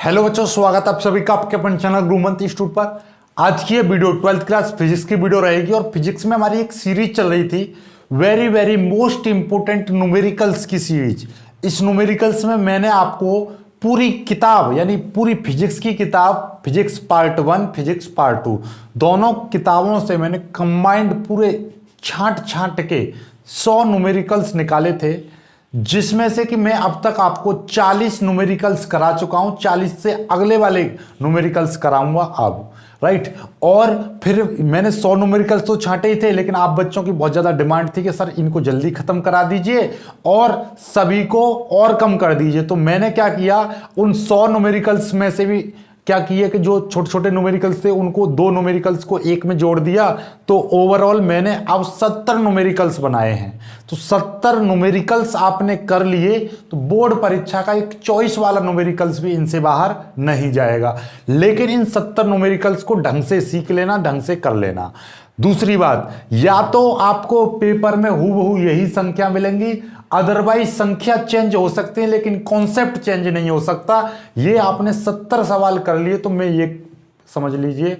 Hello बच्चों, स्वागत है आप सभी का आपके अपन चैनल गुरुमंत इंस्टीट्यूट पर। आज की ये वीडियो 12th क्लास फिजिक्स की वीडियो रहेगी और फिजिक्स में हमारी एक सीरीज चल रही थी, very very most important numericals की सीरीज। इस न्यूमेरिकल्स में मैंने आपको पूरी किताब यानी पूरी फिजिक्स की किताब, फिजिक्स पार्ट 1 फिजिक्स पार्ट 2 दोनों किताबों से मैंने कंबाइंड पूरे छांट छांट के 100 न्यूमेरिकल्स निकाले थे, जिसमें से कि मैं अब तक आपको 40 न्यूमेरिकल्स करा चुका हूं। 40 से अगले वाले न्यूमेरिकल्स कराऊंगा अब, राइट। और फिर मैंने 100 न्यूमेरिकल्स तो छांटे ही थे, लेकिन आप बच्चों की बहुत ज्यादा डिमांड थी कि सर इनको जल्दी खत्म करा दीजिए और सभी को और कम कर दीजिए। तो मैंने क्या किया, उन 100 न्यूमेरिकल्स में से भी क्या किया कि जो छोटे छोटे न्यूमेरिकल्स थे उनको 2 न्यूमेरिकल्स को एक में जोड़ दिया। तो ओवरऑल मैंने अब 70 न्यूमेरिकल्स बनाए हैं। तो 70 न्यूमेरिकल्स आपने कर लिए तो बोर्ड परीक्षा का एक चॉइस वाला न्यूमेरिकल्स भी इनसे बाहर नहीं जाएगा। लेकिन इन 70 न्यूमेरिकल्स को ढंग से सीख लेना, ढंग से कर लेना। दूसरी बात, या तो आपको पेपर में हूबहू यही संख्या मिलेंगी, अदरवाइज संख्या चेंज हो सकती है लेकिन कॉन्सेप्ट चेंज नहीं हो सकता। ये आपने 70 सवाल कर लिए तो मैं ये समझ लीजिए,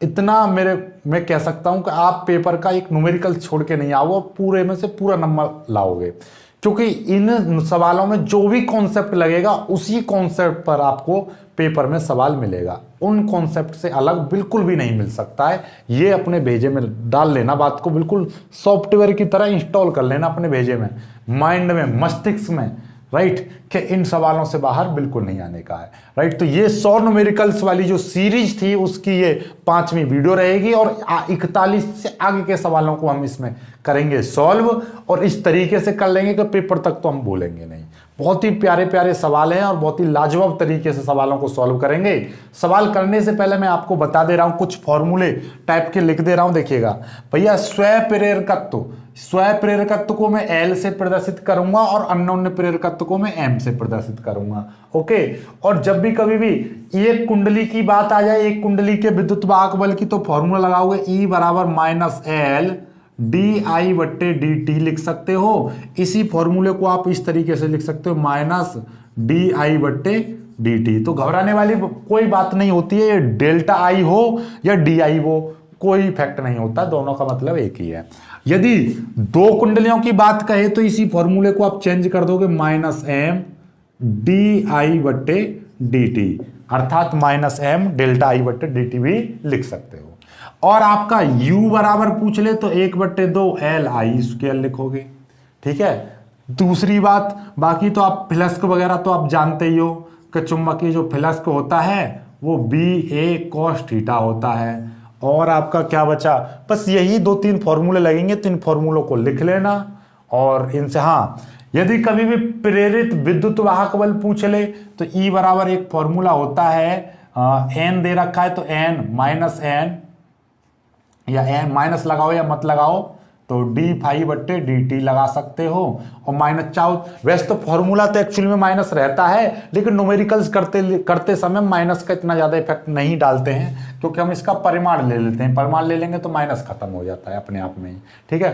इतना मैं कह सकता हूं कि आप पेपर का एक न्यूमेरिकल छोड़ के नहीं आओ, पूरे में से पूरा नंबर लाओगे। क्योंकि इन सवालों में जो भी कॉन्सेप्ट लगेगा उसी कॉन्सेप्ट पर आपको पेपर में सवाल मिलेगा, उन कॉन्सेप्ट से अलग बिल्कुल भी नहीं मिल सकता है। ये अपने भेजे में डाल लेना, बात को बिल्कुल सॉफ्टवेयर की तरह इंस्टॉल कर लेना अपने भेजे में, माइंड में, मस्तिष्क में, राइट, कि इन सवालों से बाहर बिल्कुल नहीं आने का है, राइट। तो ये 100 न्यूमेरिकल्स वाली जो सीरीज थी उसकी ये 5वीं वीडियो रहेगी और 41 से आगे के सवालों को हम इसमें करेंगे सॉल्व, और इस तरीके से कर लेंगे कि पेपर तक तो हम भूलेंगे नहीं। बहुत ही प्यारे प्यारे सवाल हैं और बहुत ही लाजवाब तरीके से सवालों को सॉल्व करेंगे। सवाल करने से पहले मैं आपको बता दे रहा हूं, कुछ फॉर्मूले टाइप के लिख दे रहा हूं, देखिएगा भैया। स्वयं प्रेरकत्व को मैं एल से प्रदर्शित करूंगा और अन्योन्य प्रेरकत्व को मैं एम से प्रदर्शित करूंगा, ओके। और जब भी कभी भी एक कुंडली की बात आ जाए, एक कुंडली के विद्युत वाहक बल की, तो फॉर्मूला लगाओगे E बराबर माइनस एल DI/dt लिख सकते हो। इसी फॉर्मूले को आप इस तरीके से लिख सकते हो, माइनस DI/dt। तो घबराने वाली कोई बात नहीं होती है, डेल्टा आई हो या DI हो, कोई इफेक्ट नहीं होता, दोनों का मतलब एक ही है। यदि 2 कुंडलियों की बात कहे तो इसी फॉर्मूले को आप चेंज कर दोगे, माइनस M DI/dt, अर्थात माइनस M डेल्टा I/dt भी लिख सकते हो। और आपका U बराबर पूछ ले तो 1/2 LI² लिखोगे, ठीक है। दूसरी बात, बाकी तो आप फ्लक्स वगैरह तो आप जानते ही हो कि चुंबकीय जो फ्लक्स होता है वो BA cos थीटा होता है। और आपका क्या बचा, बस यही 2-3 फॉर्मूले लगेंगे, तो इन फॉर्मूलों को लिख लेना। और इनसे यदि कभी भी प्रेरित विद्युत वाहक बल पूछ ले तो E बराबर एक फॉर्मूला होता है, N दे रखा है तो N माइनस N, या N माइनस लगाओ या मत लगाओ तो dϕ/dt लगा सकते हो। और माइनस चाहो, वैसे तो फॉर्मूला तो एक्चुअली में माइनस रहता है, लेकिन न्यूमेरिकल्स करते समय माइनस का इतना ज्यादा इफेक्ट नहीं डालते हैं, क्योंकि हम इसका परिमाण ले लेते हैं। परिमाण ले लेंगे तो माइनस खत्म हो जाता है अपने आप में ही, ठीक है।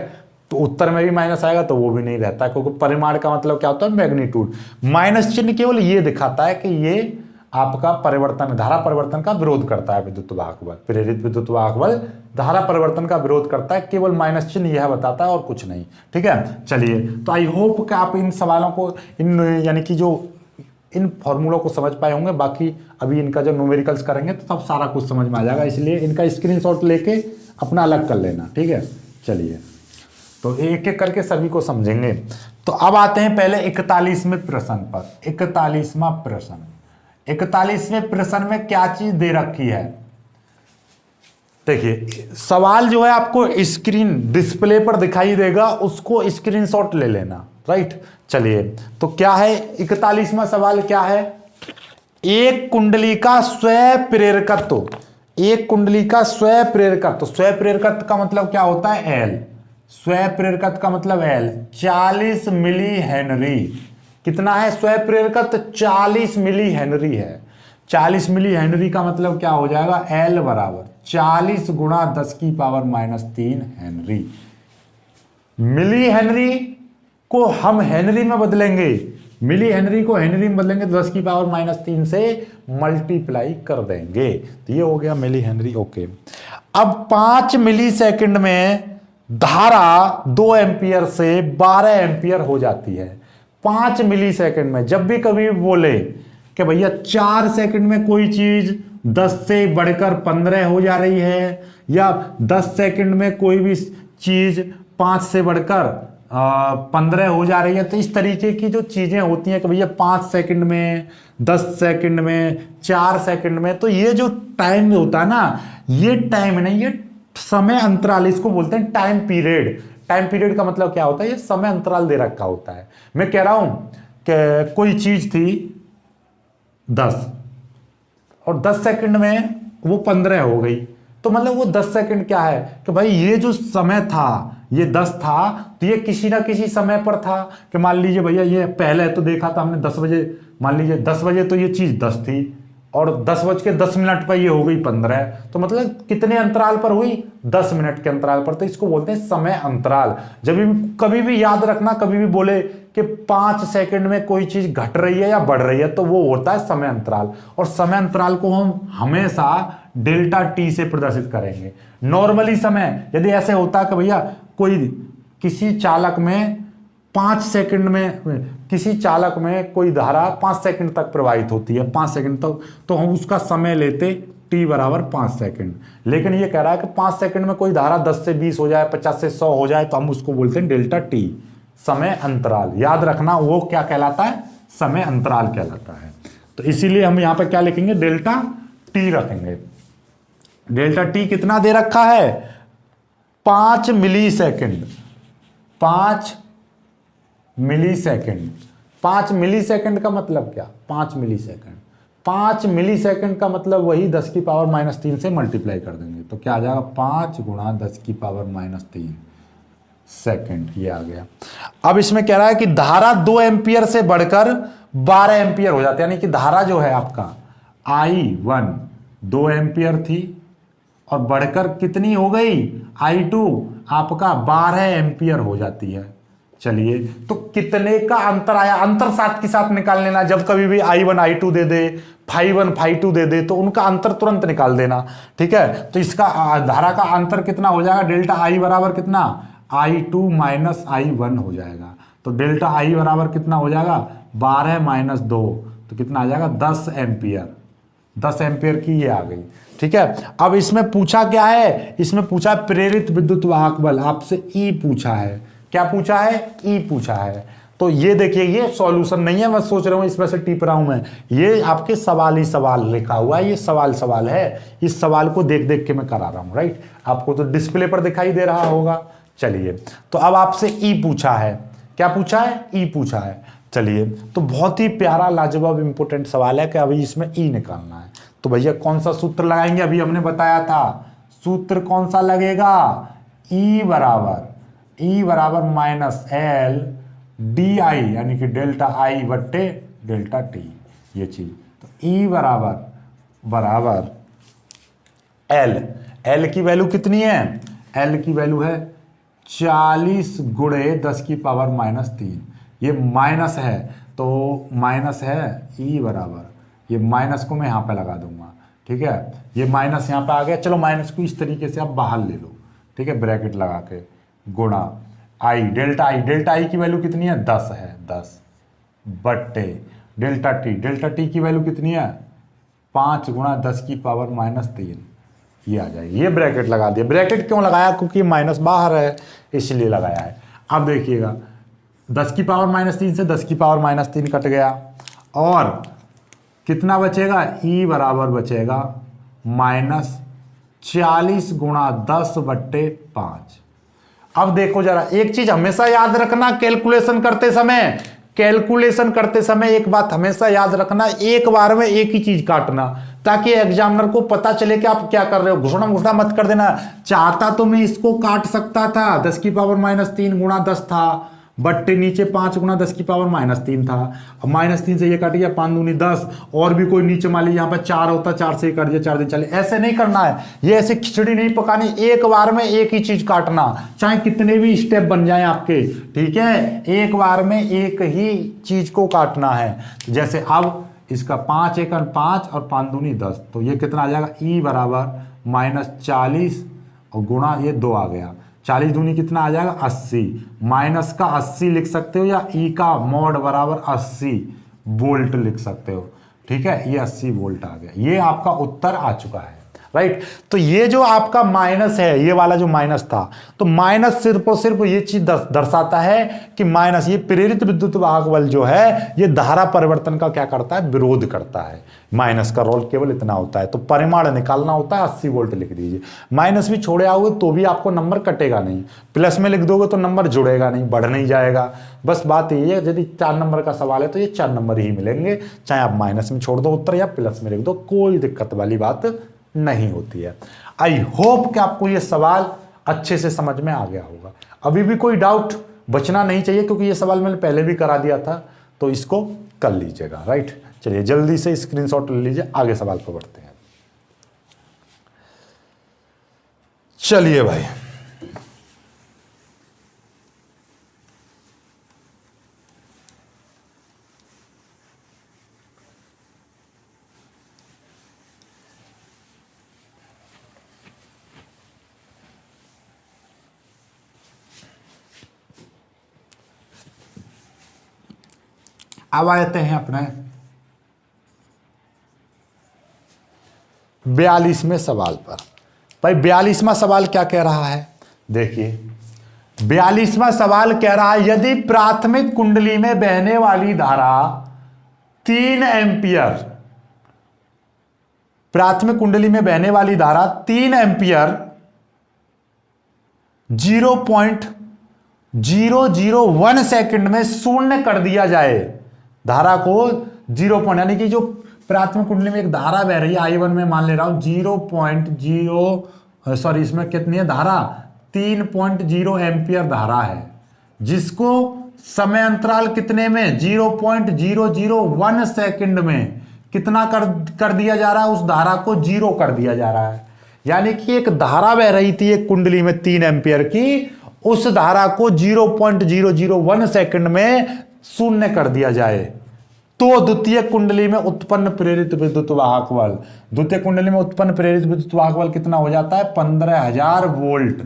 तो उत्तर में भी माइनस आएगा तो वो भी नहीं रहता है, क्योंकि परिमाण का मतलब क्या होता है, मैग्नीट्यूड। माइनस चिन्ह केवल ये दिखाता है कि ये आपका परिवर्तन, धारा परिवर्तन का विरोध करता है विद्युत वाहक बल, प्रेरित विद्युत वाहक बल धारा परिवर्तन का विरोध करता है, केवल माइनस चिन्ह यह बताता है और कुछ नहीं, ठीक है। चलिए, तो आई होप कि आप इन सवालों को, इन यानी कि जो इन फॉर्मूलों को समझ पाए होंगे। बाकी अभी इनका जो न्यूमेरिकल्स करेंगे तो तब सारा कुछ समझ में आ जाएगा, इसलिए इनका स्क्रीनशॉट लेके अपना अलग कर लेना, ठीक है। चलिए, तो एक एक करके सभी को समझेंगे। तो अब आते हैं पहले 41वें प्रश्न पर। 41वां प्रश्न, 41वें प्रश्न में क्या चीज दे रखी है, देखिए। सवाल जो है आपको स्क्रीन डिस्प्ले पर दिखाई देगा, उसको स्क्रीनशॉट ले लेना, राइट। चलिए, तो क्या है 41वां सवाल, क्या है, एक कुंडली का स्वयं प्रेरकत्व, एक कुंडली का स्वयं प्रेरकत्व, स्वयं प्रेरकत्व का मतलब क्या होता है, L, स्वयं प्रेरकत्व का मतलब L 40 मिली हेनरी। कितना है स्वयं प्रेरकत्व, 40 मिली हेनरी है। 40 मिली हेनरी का मतलब क्या हो जाएगा, L बराबर 40 गुणा 10⁻³ हेनरी। मिली हेनरी को हम हेनरी में बदलेंगे, मिली हेनरी को हेनरी में बदलेंगे तो 10 की पावर -3 से मल्टीप्लाई कर देंगे, तो ये हो गया मिली हेनरी। ओके, अब 5 मिली सेकंड में धारा 2 एम्पियर से 12 एम्पियर हो जाती है। 5 मिली सेकंड में जब भी कभी बोले कि भैया 4 सेकंड में कोई चीज 10 से बढ़कर 15 हो जा रही है, या 10 सेकंड में कोई भी चीज 5 से बढ़कर 15 हो जा रही है, तो इस तरीके की जो चीजें होती हैं कि भैया 5 सेकंड में, 10 सेकंड में, 4 सेकंड में, तो ये जो टाइम होता है ना, ये टाइम नहीं, ये समय अंतराल, इसको बोलते हैं टाइम पीरियड। टाइम पीरियड का मतलब क्या होता है, ये समय अंतराल दे रखा होता है। मैं कह रहा हूं कि कोई चीज थी 10 और 10 सेकंड में वो 15 हो गई, तो मतलब वो 10 सेकंड क्या है कि भाई ये जो समय था, ये 10 था, तो ये किसी ना किसी समय पर था। कि मान लीजिए भैया ये पहले तो देखा था हमने 10 बजे, मान लीजिए 10 बजे तो ये चीज 10 थी, और 10:10 पर ये हो गई 15, तो मतलब कितने अंतराल पर हुई, 10 मिनट के अंतराल पर, तो इसको बोलते हैं समय अंतराल। जब भी कभी भी याद रखना, कभी भी बोले कि 5 सेकंड में कोई चीज घट रही है या बढ़ रही है, तो वो होता है समय अंतराल। और समय अंतराल को हम हमेशा डेल्टा टी से प्रदर्शित करेंगे। नॉर्मली समय यदि ऐसे होता कि भैया कोई किसी चालक में 5 सेकंड में, किसी चालक में कोई धारा 5 सेकंड तक प्रवाहित होती है, 5 सेकंड तक, तो हम उसका समय लेते t बराबर 5 सेकंड। लेकिन ये कह रहा है कि 5 सेकंड में कोई धारा 10 से 20 हो जाए, 50 से 100 हो जाए, तो हम उसको बोलते हैं डेल्टा टी, समय अंतराल। याद रखना वो क्या कहलाता है, समय अंतराल कहलाता है। तो इसीलिए हम यहां पर क्या लिखेंगे, डेल्टा टी रखेंगे। डेल्टा टी कितना दे रखा है, 5 मिली सेकंड, 5 मिली सेकंड। 5 मिली सेकंड का मतलब क्या, 5 मिली सेकंड, 5 मिली सेकंड का मतलब वही 10 की पावर -3 से मल्टीप्लाई कर देंगे, तो क्या आ जाएगा, 5 × 10 की पावर -3 सेकंड, ये आ गया। अब इसमें कह रहा है कि धारा 2 एम्पियर से बढ़कर 12 एम्पियर हो जाती है, यानी कि धारा जो है आपका I1 2 एम्पियर थी और बढ़कर कितनी हो गई, I2 आपका 12 एम्पियर हो जाती है। चलिए, तो कितने का अंतर आया, अंतर साथ के साथ निकाल लेना। जब कभी भी I1 I2 दे दे, φ1 φ2 दे दे, तो उनका अंतर तुरंत निकाल देना, ठीक है। तो इसका धारा का अंतर कितना हो जाएगा, डेल्टा I बराबर कितना, I2 - I1 हो जाएगा। तो डेल्टा I बराबर कितना हो जाएगा, 12 - 2, तो कितना आ जाएगा, 10 एम्पियर। 10 एम्पियर की ये आ गई, ठीक है। अब इसमें पूछा क्या है, इसमें पूछा प्रेरित विद्युत वाहक बल, आपसे ई पूछा है। क्या पूछा है, ई पूछा है। तो ये देखिए, ये सॉल्यूशन नहीं है, मैं सोच रहा हूं इसमें से टिप रहा हूं मैं, ये आपके सवाल ही सवाल लिखा हुआ है, ये सवाल है। इस सवाल को देख देख के मैं करा रहा हूं, राइट। आपको तो डिस्प्ले पर दिखाई दे रहा होगा। चलिए, तो अब आपसे ई पूछा है, क्या पूछा है, ई पूछा है। चलिए, तो बहुत ही प्यारा लाजवाब इंपोर्टेंट सवाल है कि अभी इसमें ई निकालना है। तो भैया कौन सा सूत्र लगाएंगे, अभी हमने बताया था, सूत्र कौन सा लगेगा, ई बराबर -L DI, यानी कि डेल्टा I बट्टे डेल्टा टी, ये चीज। तो ई बराबर L की वैल्यू कितनी है, L की वैल्यू है 40 × 10 की पावर -3। ये माइनस है, तो माइनस है ई बराबर, ये माइनस को मैं यहाँ पे लगा दूंगा, ठीक है। ये माइनस यहाँ पे आ गया, चलो माइनस को इस तरीके से आप बाहर ले लो, ठीक है, ब्रैकेट लगा के, गुणा आई, डेल्टा आई की वैल्यू कितनी है, 10 है, 10 बट्टे डेल्टा टी की वैल्यू कितनी है, 5 × 10 की पावर -3, ये आ जाएगी। ये ब्रैकेट लगा दिया। ब्रैकेट क्यों लगाया, क्योंकि माइनस बाहर है, इसलिए लगाया है। अब देखिएगा, 10 की पावर -3 से 10 की पावर -3 कट गया, और कितना बचेगा, ई बराबर बचेगा -40 × 10 बट्टे 5। अब देखो जरा, एक चीज हमेशा याद रखना, कैलकुलेशन करते समय एक बात हमेशा याद रखना, एक बार में एक ही चीज काटना, ताकि एग्जामिनर को पता चले कि आप क्या कर रहे हो। घुसना मत कर देना। चाहता तो मैं इसको काट सकता था, 10 की पावर -3 × 10 था, बट्टे नीचे 5 गुना 10 की पावर -3 था। अब -3 से ये कट गया, 5 दूनी 10, और भी कोई नीचे मान लीजिए यहाँ पर 4 होता, 4 से कट दिया, 4 दिन चले। ऐसे नहीं करना है, ये ऐसे खिचड़ी नहीं पकानी, एक बार में एक ही चीज काटना, चाहे कितने भी स्टेप बन जाए आपके, ठीक है, एक बार में एक ही चीज को काटना है। जैसे अब इसका 5 एकन 5 और 5 दूनी 10, तो ये कितना आ जाएगा, ई बराबर -40 और गुणा ये 2 आ गया, 40 दूनी कितना आ जाएगा 80, माइनस का 80 लिख सकते हो, या ई का मॉड बराबर 80 वोल्ट लिख सकते हो, ठीक है, ये 80 वोल्ट आ गया। ये आपका उत्तर आ चुका है, राइट। तो ये जो आपका माइनस है, ये वाला जो माइनस था, तो माइनस सिर्फ और सिर्फ ये चीज दर्शाता है कि माइनस, ये प्रेरित विद्युत वाहक बल जो है ये धारा परिवर्तन का क्या करता है, विरोध करता है। माइनस का रोल केवल इतना होता है, तो परिमाण निकालना होता है, 80 वोल्ट लिख दीजिए। माइनस भी छोड़े आओगे तो भी आपको नंबर कटेगा नहीं, प्लस में लिख दोगे तो नंबर जुड़ेगा नहीं, बढ़ नहीं जाएगा। बस बात यही है, यदि 4 नंबर का सवाल है तो ये 4 नंबर ही मिलेंगे, चाहे आप माइनस में छोड़ दो उत्तर या प्लस में लिख दो, कोई दिक्कत वाली बात नहीं होती है। आई होप कि आपको ये सवाल अच्छे से समझ में आ गया होगा। अभी भी कोई डाउट बचना नहीं चाहिए, क्योंकि ये सवाल मैंने पहले भी करा दिया था, तो इसको कर लीजिएगा, राइट। चलिए जल्दी से स्क्रीनशॉट ले लीजिए, आगे सवाल पर बढ़ते हैं। चलिए भाई, अब आते हैं अपने 42वें सवाल पर। भाई 42वां सवाल क्या कह रहा है, देखिए 42वां सवाल कह रहा है, यदि प्राथमिक कुंडली में बहने वाली धारा 3 एम्पियर, प्राथमिक कुंडली में बहने वाली धारा 3 एम्पियर 0.001 सेकंड में शून्य कर दिया जाए, धारा को 0 यानी कि जो प्राथमिक कुंडली में एक धारा बह रही है I1 में, मान ले रहा हूं 0.0, सॉरी इसमें कितनी है धारा, 3.0 एम्पियर धारा है, जिसको समय अंतराल कितने में 0.001 सेकंड में कितना कर दिया जा रहा है, उस धारा को 0 कर दिया जा रहा है। यानी कि एक धारा बह रही थी एक कुंडली में 3 एम्पियर की, उस धारा को 0.001 सेकंड में शून्य कर दिया जाए, तो द्वितीय कुंडली में उत्पन्न प्रेरित विद्युत वाहक बल, द्वितीय कुंडली में उत्पन्न प्रेरित विद्युत वाहक बल कितना हो जाता है, 15,000 वोल्ट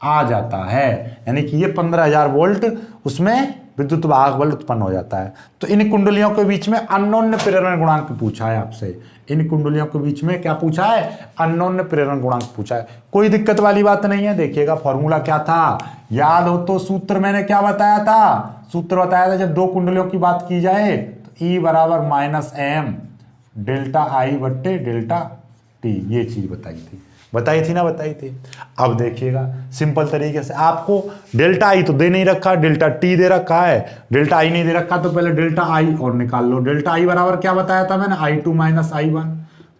आ जाता है। यानी कि ये 15,000 वोल्ट उसमें विद्युत वाहक बल उत्पन्न हो जाता है। तो इन कुंडलियों के बीच में अन्योन्य प्रेरण गुणांक पूछा है आपसे, इन कुंडलियों के बीच में क्या पूछा है, अन्योन्य प्रेरण गुणांक पूछा है। कोई दिक्कत वाली बात नहीं है। देखिएगा फॉर्मूला क्या था, याद हो तो सूत्र मैंने क्या बताया था, सूत्र बताया था जब दो कुंडलियों की बात की जाए तो E बराबर -m डेल्टा I बट्टे डेल्टा T, ये चीज बताई थी ना, बताई थी। अब देखिएगा सिंपल तरीके से, आपको डेल्टा I तो दे नहीं रखा, डेल्टा T दे रखा है, डेल्टा I नहीं दे रखा, तो पहले डेल्टा I और निकाल लो। डेल्टा I बराबर क्या बताया था मैंने, I2 - I1,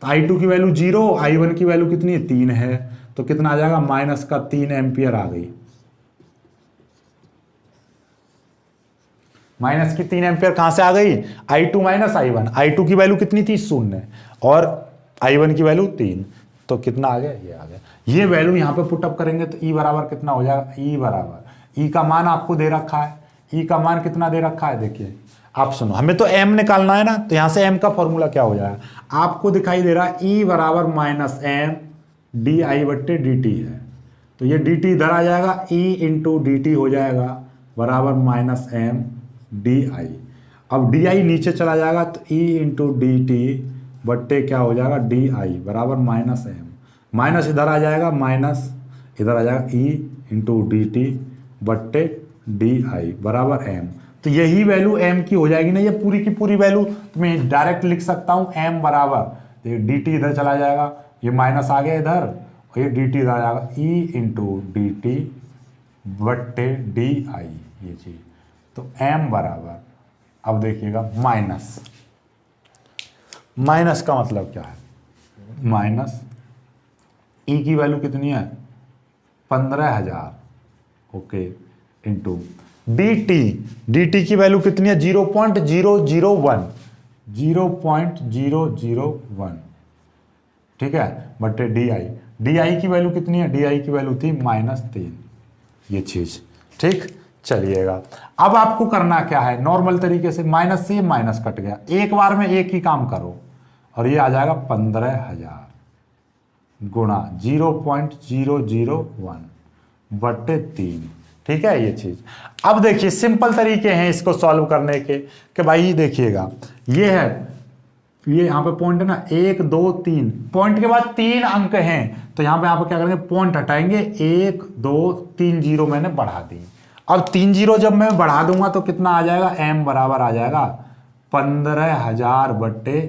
तो I2 की वैल्यू 0, I1 की वैल्यू कितनी है 3 है, तो कितना आ जाएगा -3 एम्पियर आ गई, -3 एम्पियर कहां से आ गई, I2 - I1, I2 की वैल्यू कितनी थी 0 और I1 की वैल्यू 3, तो कितना आ गया, ये आ गया। ये वैल्यू यहां पे पुटअप करेंगे तो E बराबर कितना हो जाएगा, E बराबर, E का मान आपको दे रखा है, E का मान कितना दे रखा है, देखिए आप सुनो, हमें तो M निकालना है ना, तो यहां से M का फॉर्मूला क्या हो जाएगा, आपको दिखाई दे रहा है E बराबर -m DI बट्टे dt है, तो ये dt इधर आ जाएगा, E इंटू dt हो जाएगा बराबर -m DI। अब DI नीचे चला जाएगा तो E इंटू dt बट्टे क्या हो जाएगा DI बराबर -m, माइनस इधर आ जाएगा, माइनस इधर आ जाएगा, E इंटू dt बट्टे DI बराबर m। तो यही वैल्यू m की हो जाएगी ना, ये पूरी की पूरी वैल्यू तो मैं डायरेक्ट लिख सकता हूँ m बराबर, ये dt इधर चला जाएगा, ये माइनस आ गया इधर, और ये dt इधर आ जाएगा, E इंटू dt बट्टे DI, ये चीज, तो m बराबर, अब देखिएगा माइनस का मतलब क्या है, माइनस E की वैल्यू कितनी है 15,000, ओके, इंटू dt की वैल्यू कितनी है 0.001, 0.001, ठीक है, बटे डी की वैल्यू कितनी है, डी की वैल्यू थी -3, ये चीज, ठीक। चलिएगा, अब आपको करना क्या है, नॉर्मल तरीके से माइनस से माइनस कट गया, एक बार में एक ही काम करो और ये आ जाएगा 15,000 गुणा 0.001 बटे 3, ठीक है ये चीज। अब देखिए सिंपल तरीके हैं इसको सॉल्व करने के, कि भाई देखिएगा ये है, ये यहाँ पे पॉइंट है ना, 1 2 3, पॉइंट के बाद 3 अंक हैं, तो यहाँ पे आप क्या करेंगे, पॉइंट हटाएंगे, 1 2 3 जीरो मैंने बढ़ा दी। अब 3 जीरो जब मैं बढ़ा दूंगा तो कितना आ जाएगा, m बराबर आ जाएगा 15,000 बटे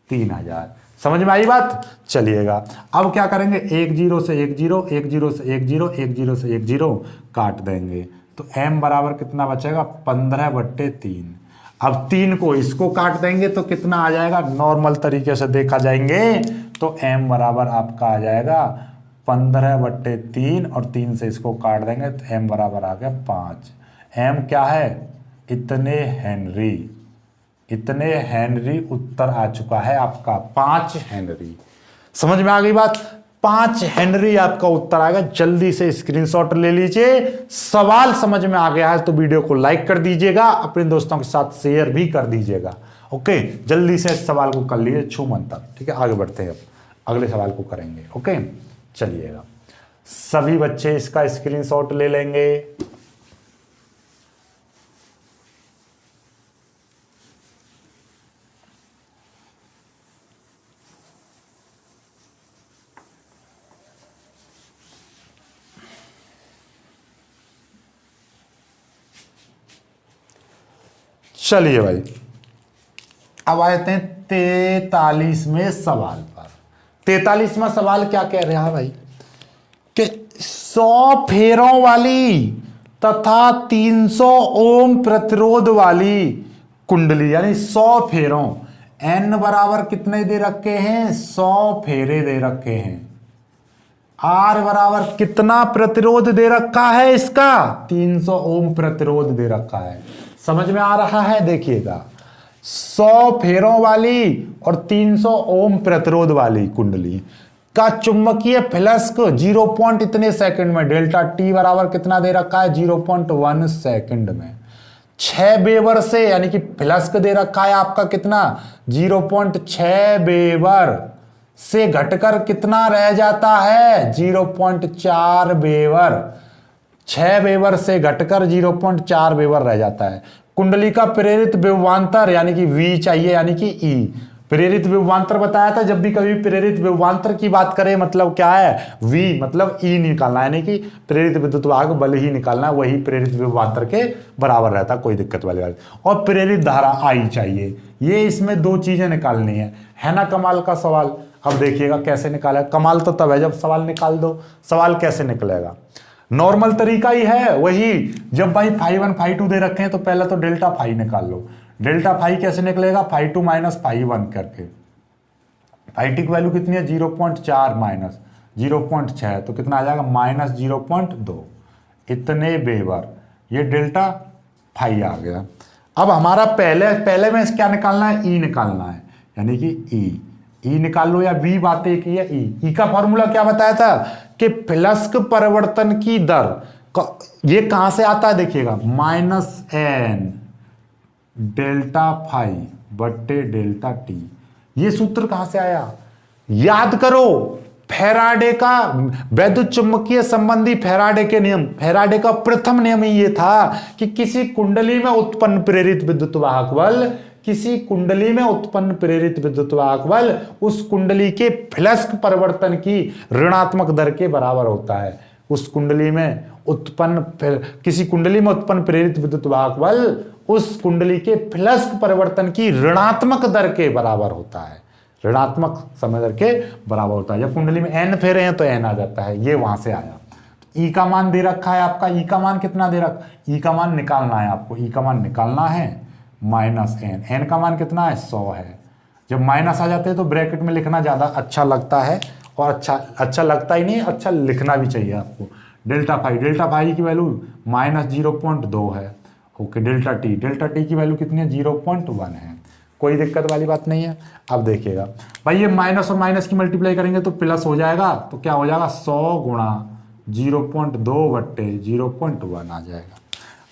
3,000। समझ में आई बात। चलिएगा, अब क्या करेंगे, 1 0 से 1 0, 1 0 से 1 0, 1 0 से 1 0 काट देंगे, तो m बराबर कितना बचेगा, 15 बट्टे 3। अब 3 को इसको काट देंगे तो कितना आ जाएगा, नॉर्मल तरीके से देखा जाएंगे तो m बराबर आपका आ जाएगा 15 बट्टे 3 और 3 से इसको काट देंगे तो m बराबर आ गया 5। m क्या है, इतने हेनरी उत्तर आ चुका है आपका, 5 हेनरी। समझ में आ गई बात, 5 हेनरी आपका उत्तर आएगा। जल्दी से स्क्रीनशॉट ले लीजिए। सवाल समझ में आ गया है तो वीडियो को लाइक कर दीजिएगा, अपने दोस्तों के साथ शेयर भी कर दीजिएगा। ओके, जल्दी से इस सवाल को कर लीजिए छू मंतर, ठीक है। आगे बढ़ते हैं, अब अगले सवाल को करेंगे। ओके, चलिएगा, सभी बच्चे इसका स्क्रीनशॉट ले लेंगे। चलिए भाई, अब आते हैं 43वें सवाल पर। 43वां सवाल क्या कह रहा है भाई, कि 100 फेरों वाली तथा 300 ओम प्रतिरोध वाली कुंडली, यानी 100 फेरों, n बराबर कितने दे रखे हैं, 100 फेरे दे रखे हैं। R बराबर कितना प्रतिरोध दे रखा है इसका, 300 ओम प्रतिरोध दे रखा है। समझ में आ रहा है, देखिएगा 100 फेरों वाली और 300 ओम प्रतिरोध वाली कुंडली का चुंबकीय फ्लक्स 0 पॉइंट इतने सेकंड में, डेल्टा टी बराबर कितना दे रखा है, 0.1 सेकंड में 6 वेबर से, यानी कि फ्लक्स दे रखा है आपका कितना, 0.6 वेबर से घटकर कितना रह जाता है, 0.4 वेबर। 6 वेबर से घटकर 0.4 वेबर रह जाता है। कुंडली का प्रेरित विभवांतर, यानी कि V चाहिए, यानी कि E। प्रेरित विभवांतर बताया था, जब भी कभी प्रेरित विभवांतर की बात करें मतलब क्या है, V मतलब E निकालना है, यानी कि प्रेरित विद्युत वाहक बल ही निकालना है, वही प्रेरित विभवांतर के बराबर रहता, कोई दिक्कत वाली बात। और प्रेरित धारा I चाहिए, ये इसमें 2 चीजें निकालनी है ना। कमाल का सवाल। अब देखिएगा कैसे निकाला, कमाल तो तब है जब सवाल निकाल दो। सवाल कैसे निकलेगा, नॉर्मल तरीका ही है वही, जब भाई φ1 φ2 दे रखे हैं तो पहले तो डेल्टा फाई निकाल लो। डेल्टा फाई कैसे निकलेगा, φ2 माइनस φ1 करके। φt की वैल्यू कितनी है, 0.4 माइनस 0.6, तो कितना आ जाएगा, -0.2 इतने वेबर। ये डेल्टा फाई आ गया। अब हमारा पहले में क्या निकालना है, ई निकालना है, यानी कि ई निकाल लो, या बी बातें की है। ई का फॉर्मूला क्या बताया था कि फ्लक्स परिवर्तन की दर, ये कहां से आता है देखिएगा, -n डेल्टा फाई बट्टे डेल्टा टी। ये सूत्र कहां से आया, याद करो, फैराडे का वैद्युत चुंबकीय संबंधी फैराडे के नियम, फैराडे का प्रथम नियम ही ये था कि किसी कुंडली में उत्पन्न प्रेरित विद्युत वाहक बल, किसी कुंडली में उत्पन्न प्रेरित विद्युत वाहक बल उस कुंडली के फ्लक्स परिवर्तन की ऋणात्मक दर के बराबर होता है। उस कुंडली में उत्पन्न, किसी कुंडली में उत्पन्न प्रेरित विद्युत वाहक बल उस कुंडली के फ्लक्स परिवर्तन की ऋणात्मक दर के बराबर होता है, ऋणात्मक समय दर के बराबर होता है। जब कुंडली में n फेरे हैं तो n आ जाता है, ये वहां से आया। ई का मान दे रखा है आपका, ई का मान कितना दे रखा, ई का मान निकालना है आपको, ई का मान निकालना है -n, n का मान कितना है, 100 है। जब माइनस आ जाते हैं तो ब्रैकेट में लिखना ज़्यादा अच्छा लगता है, और अच्छा लगता ही नहीं, अच्छा लिखना भी चाहिए आपको। डेल्टा फाई की वैल्यू -0.2 है। ओके, डेल्टा टी की वैल्यू कितनी है? 0.1 है। कोई दिक्कत वाली बात नहीं है। अब देखिएगा भाई, ये माइनस और माइनस की मल्टीप्लाई करेंगे तो प्लस हो जाएगा, तो क्या हो जाएगा 100 गुणा 0.2 बट्टे 0.1 आ जाएगा।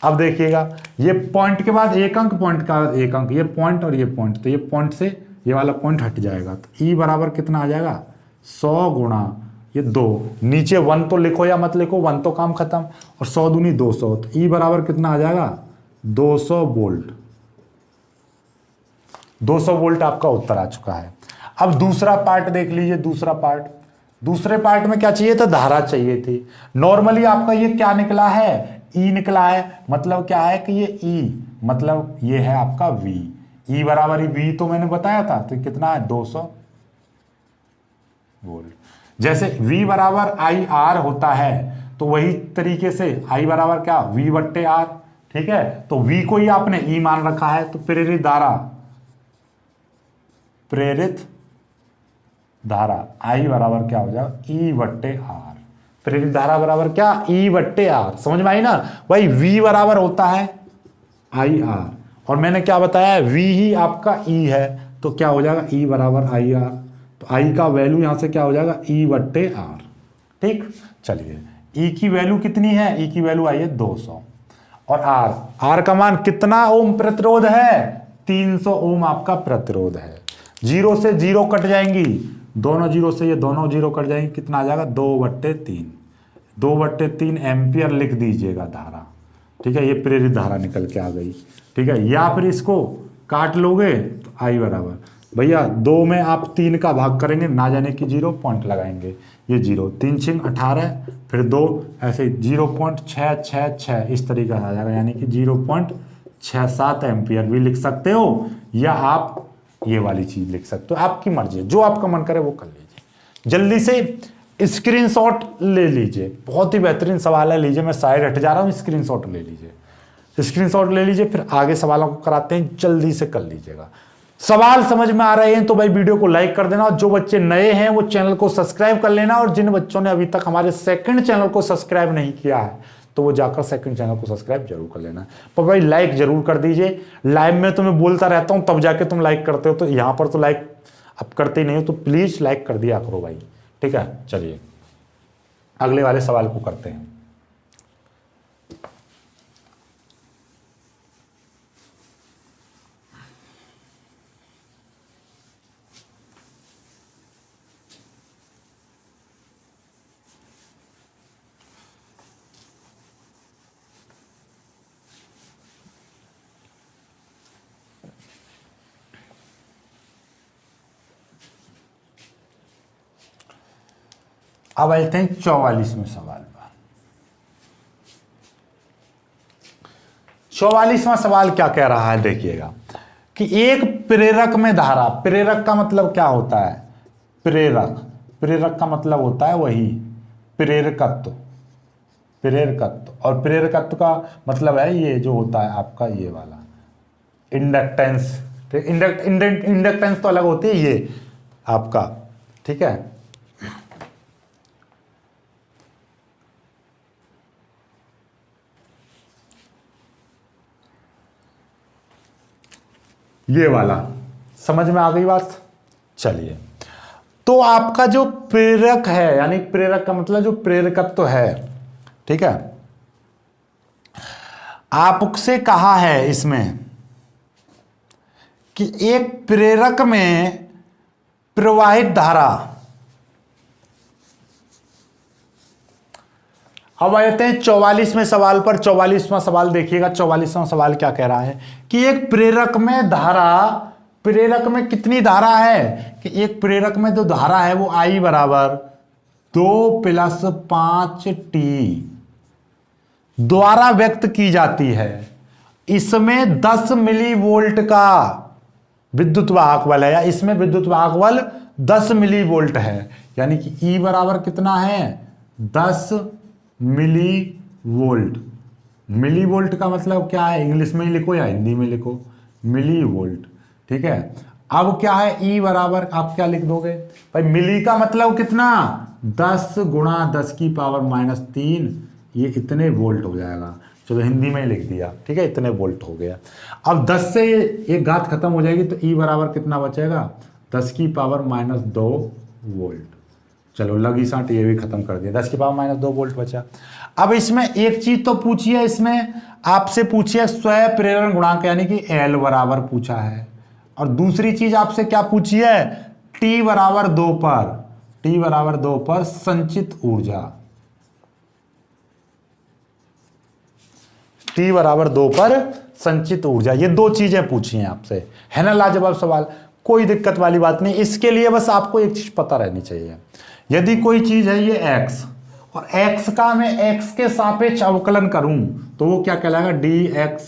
अब देखिएगा, ये पॉइंट के बाद एक अंक, पॉइंट का एक अंक, ये पॉइंट और ये पॉइंट, तो ये पॉइंट से ये वाला पॉइंट हट जाएगा, तो ई बराबर कितना आ जाएगा? 100 गुणा ये 2, नीचे 1 तो लिखो या मत लिखो, 1 तो काम खत्म, और 100 दूनी 200, तो ई बराबर कितना आ जाएगा? 200 वोल्ट। 200 वोल्ट आपका उत्तर आ चुका है। अब दूसरा पार्ट देख लीजिए। दूसरे पार्ट में क्या चाहिए था? धारा चाहिए थी। नॉर्मली आपका ये क्या निकला है? ई निकला है। मतलब क्या है कि ये ई, मतलब ये है आपका वी। ई बराबर ही वी तो मैंने बताया था, तो कितना है? 200 वोल्ट। जैसे V बराबर आई आर होता है, तो वही तरीके से I बराबर क्या? V बट्टे आर। ठीक है, तो V को ही आपने E मान रखा है, तो प्रेरित धारा I बराबर क्या हो जाएगा? E बट्टे आर। प्रेरित धारा बराबर क्या? E बट्टे आर। समझ में आई ना भाई? V बराबर होता है आई आर, और मैंने क्या बताया? V ही आपका E है, तो क्या हो जाएगा? E बराबर आई आर। तो I का वैल्यू यहां से क्या हो जाएगा? E बट्टे आर। ठीक, चलिए E की वैल्यू कितनी है? E की वैल्यू आई है 200, और R का मान कितना ओम प्रतिरोध है? 300 ओम आपका प्रतिरोध है। 0 से 0 कट जाएंगी, दोनों 0 से ये दोनों 0 कट जाएंगी, कितना आ जाएगा? 2/3। 2/3 एम्पियर लिख दीजिएगा धारा। ठीक है, ये प्रेरित धारा निकल के आ गई। ठीक है, या फिर इसको काट लोगे तो I बराबर, भैया 2 में आप 3 का भाग करेंगे, ना जाने की 0 पॉइंट लगाएंगे, ये 0, 3 6 18, फिर 2 ऐसे 0.666 इस तरीके से आ जाएगा, यानी कि 0.67 एम्पियर भी लिख सकते हो, या आप ये वाली चीज लिख सकते हो। आपकी मर्जी है, जो आपका मन करे वो कर लीजिए। जल्दी से स्क्रीनशॉट ले लीजिए, बहुत ही बेहतरीन सवाल है। लीजिए, मैं साइड हट जा रहा हूँ, स्क्रीनशॉट ले लीजिए, स्क्रीनशॉट ले लीजिए, फिर आगे सवालों को कराते हैं, जल्दी से कर लीजिएगा। सवाल समझ में आ रहे हैं तो भाई वीडियो को लाइक कर देना, और जो बच्चे नए हैं वो चैनल को सब्सक्राइब कर लेना, और जिन बच्चों ने अभी तक हमारे सेकंड चैनल को सब्सक्राइब नहीं किया है तो वो जाकर सेकंड चैनल को सब्सक्राइब जरूर कर लेना। पर भाई लाइक जरूर कर दीजिए। लाइव में तो मैं बोलता रहता हूं, तब जाके तुम लाइक करते हो, तो यहां पर तो लाइक अब करते ही नहीं हो, तो प्लीज लाइक कर दिया करो भाई। ठीक है, चलिए अगले वाले सवाल को करते हैं। अब आते हैं 44वें सवाल पर। 44वां सवाल क्या कह रहा है? देखिएगा कि एक प्रेरक में धारा, प्रेरक का मतलब क्या होता है? प्रेरक का मतलब होता है वही प्रेरकत्व। और प्रेरकत्व का मतलब है ये जो होता है आपका ये वाला इंडक्टेंस। इंडक्टेंस तो अलग होती है ये आपका। ठीक है, ये वाला समझ में आ गई बात? चलिए, तो आपका जो प्रेरक है, यानी प्रेरक का मतलब जो प्रेरकत्व तो है, ठीक है, आपसे कहा है इसमें कि एक प्रेरक में प्रवाहित धारा। अब आते हैं 44वें सवाल पर। 44वां सवाल देखिएगा। 44वां सवाल क्या कह रहा है कि एक प्रेरक में धारा, प्रेरक में कितनी धारा है? कि एक प्रेरक में जो धारा है वो I बराबर 2 + 5t द्वारा व्यक्त की जाती है। इसमें 10 मिलीवोल्ट का विद्युत वाहक बल है, या इसमें विद्युत वाहक बल 10 मिलीवोल्ट है, यानी कि E बराबर कितना है? 10 मिलीवोल्ट। मिलीवोल्ट का मतलब क्या है? इंग्लिश में ही लिखो या हिंदी में लिखो, मिलीवोल्ट। ठीक है, अब क्या है? E बराबर आप क्या लिख दोगे भाई? मिली का मतलब कितना? 10 गुणा 10 की पावर -3, ये इतने वोल्ट हो जाएगा। चलो हिंदी में ही लिख दिया, ठीक है, इतने वोल्ट हो गया। अब 10 से एक घात खत्म हो जाएगी तो ई बराबर कितना बचेगा, 10 की पावर -2 वोल्ट। चलो लगी साठ, ये भी खत्म कर दिया, 10 की पावर -2 वोल्ट बचा। अब इसमें एक चीज तो पूछी है, इसमें आपसे पूछी है स्वयं प्रेरण गुणांक यानी कि एल बराबर पूछा है, और दूसरी चीज आपसे क्या पूछी है, टी बराबर 2 पर, टी बराबर 2 पर संचित ऊर्जा, टी बराबर 2 पर संचित ऊर्जा, ये दो चीजें पूछी हैं आपसे, है ना लाजवाब सवाल, कोई दिक्कत वाली बात नहीं। इसके लिए बस आपको एक चीज पता रहनी चाहिए, यदि कोई चीज है ये x और x का मैं x के सापेक्ष अवकलन करूं तो वो क्या कहलाएगा, dx,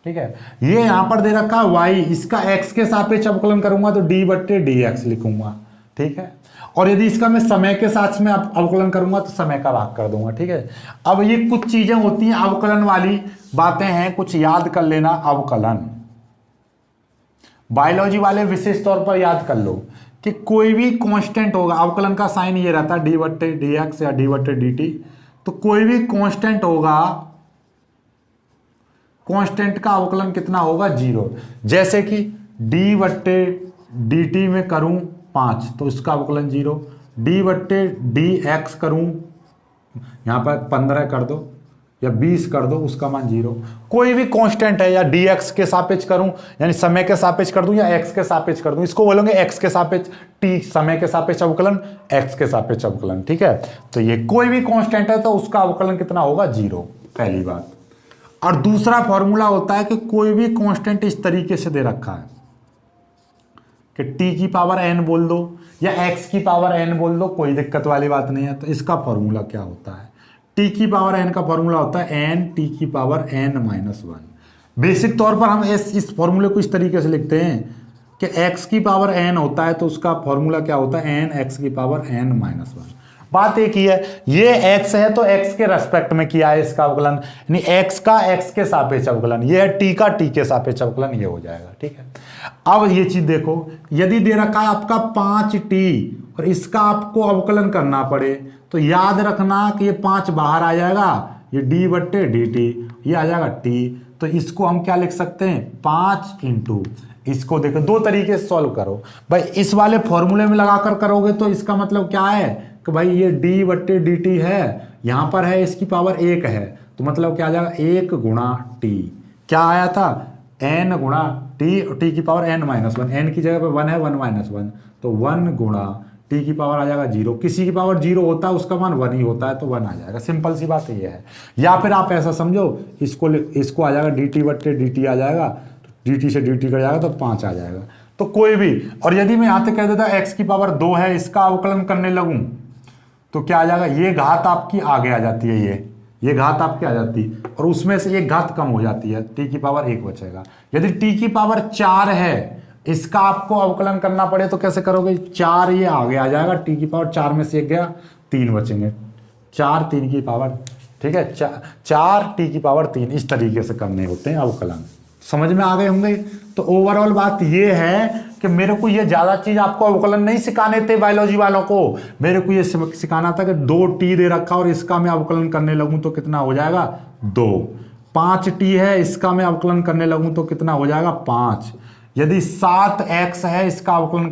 ठीक है। ये यहां पर दे रखा y, इसका x के सापेक्ष अवकलन करूंगा तो d/dx लिखूंगा, ठीक है। और यदि इसका मैं समय के साथ में अवकलन करूंगा तो समय का भाग कर दूंगा, ठीक है। अब ये कुछ चीजें होती हैं अवकलन वाली बातें हैं, कुछ याद कर लेना। अवकलन बायोलॉजी वाले विशेष तौर पर याद कर लो कि कोई भी कांस्टेंट होगा, अवकलन का साइन ये रहता है d/dx या d/dt, तो कोई भी कांस्टेंट होगा, कांस्टेंट का अवकलन कितना होगा, 0। जैसे कि d/dt में करूं 5 तो इसका अवकलन 0, d/dx करूं यहां पर 15 कर दो या 20 कर दो, उसका मान 0। कोई भी कांस्टेंट है, या dx के सापेक्ष करूं यानी समय के सापेक्ष कर दूं या x के सापेक्ष कर दूं, इसको बोलेंगे x के सापेक्ष, t समय के सापेक्ष अवकलन, x के सापेक्ष अवकलन, ठीक है। तो ये कोई भी कांस्टेंट है तो उसका अवकलन कितना होगा, 0, पहली बात। और दूसरा फॉर्मूला होता है कि कोई भी कांस्टेंट इस तरीके से दे रखा है कि t की पावर n बोल दो या x की पावर n बोल दो, कोई दिक्कत वाली बात नहीं है। तो इसका फॉर्मूला क्या होता है, t की पावर n का फॉर्मूला होता है n t की पावर n-1। बेसिक तौर पर हम इस फॉर्मूले को इस तरीके से लिखते हैं कि x की पावर n होता है तो उसका फॉर्मूला क्या होता है, n x की पावर n-1। बात एक ही है, ये x है तो x के रेस्पेक्ट में किया है इसका अवकलन, यानी x का x के सापेक्ष अवकलन, ये है t का t के सापेक्ष अवकलन, ये हो जाएगा, ठीक है। अब ये चीज देखो, यदि दे रखा है आपका 5t और इसका आपको अवकलन करना पड़े तो याद रखना कि ये 5 बाहर आ जाएगा, ये d/dt, ये आ जाएगा t, तो इसको हम क्या लिख सकते हैं, 5 इंटू, इसको देखो दो तरीके से सॉल्व करो भाई। इस वाले फॉर्मूले में लगाकर करोगे तो इसका मतलब क्या है कि भाई ये d/dt है, यहां पर है इसकी पावर 1 है, तो मतलब क्या आ जाएगा, 1 गुणा t, क्या आया था, n गुणा t की पावर n-1, n की जगह पे 1 है, 1-1, तो 1 गुणा t की पावर आ जाएगा 0। किसी की पावर 0 होता है उसका मान 1 ही होता है तो 1 आ जाएगा, सिंपल सी बात ये है। या फिर आप ऐसा समझो, इसको आ जाएगा dt/dt आ जाएगा, तो dt से dt कर जाएगा तो 5 आ जाएगा, तो कोई भी। और यदि मैं यहां से कह देता x की पावर 2 है, इसका अवकलन करने लगूं तो क्या आ जाएगा, ये घात आपकी आगे आ जाती है, ये घात आपकी आ जाती है और उसमें से एक घात कम हो जाती है, t की पावर 1 बचेगा। यदि t की पावर 4 है, इसका आपको अवकलन करना पड़े तो कैसे करोगे, 4 ये आगे आ जाएगा, t की पावर 4 में से 1 गया, 3 बचेंगे, 4 3 की पावर, ठीक है, 4 t की पावर 3, इस तरीके से करने होते हैं अवकलन। समझ में आ गए होंगे। तो ओवरऑल बात ये है कि मेरे को ये ज्यादा चीज आपको अवकलन नहीं सिखाने थे बायोलॉजी वालों को, मेरे को ये सिखाना था कि 2t दे रखा और इसका मैं अवकलन करने लगूं तो कितना हो जाएगा, 2। 5t है, इसका मैं अवकलन करने लगूं तो कितना हो जाएगा, 5। यदि 7x है, इसका अवकलन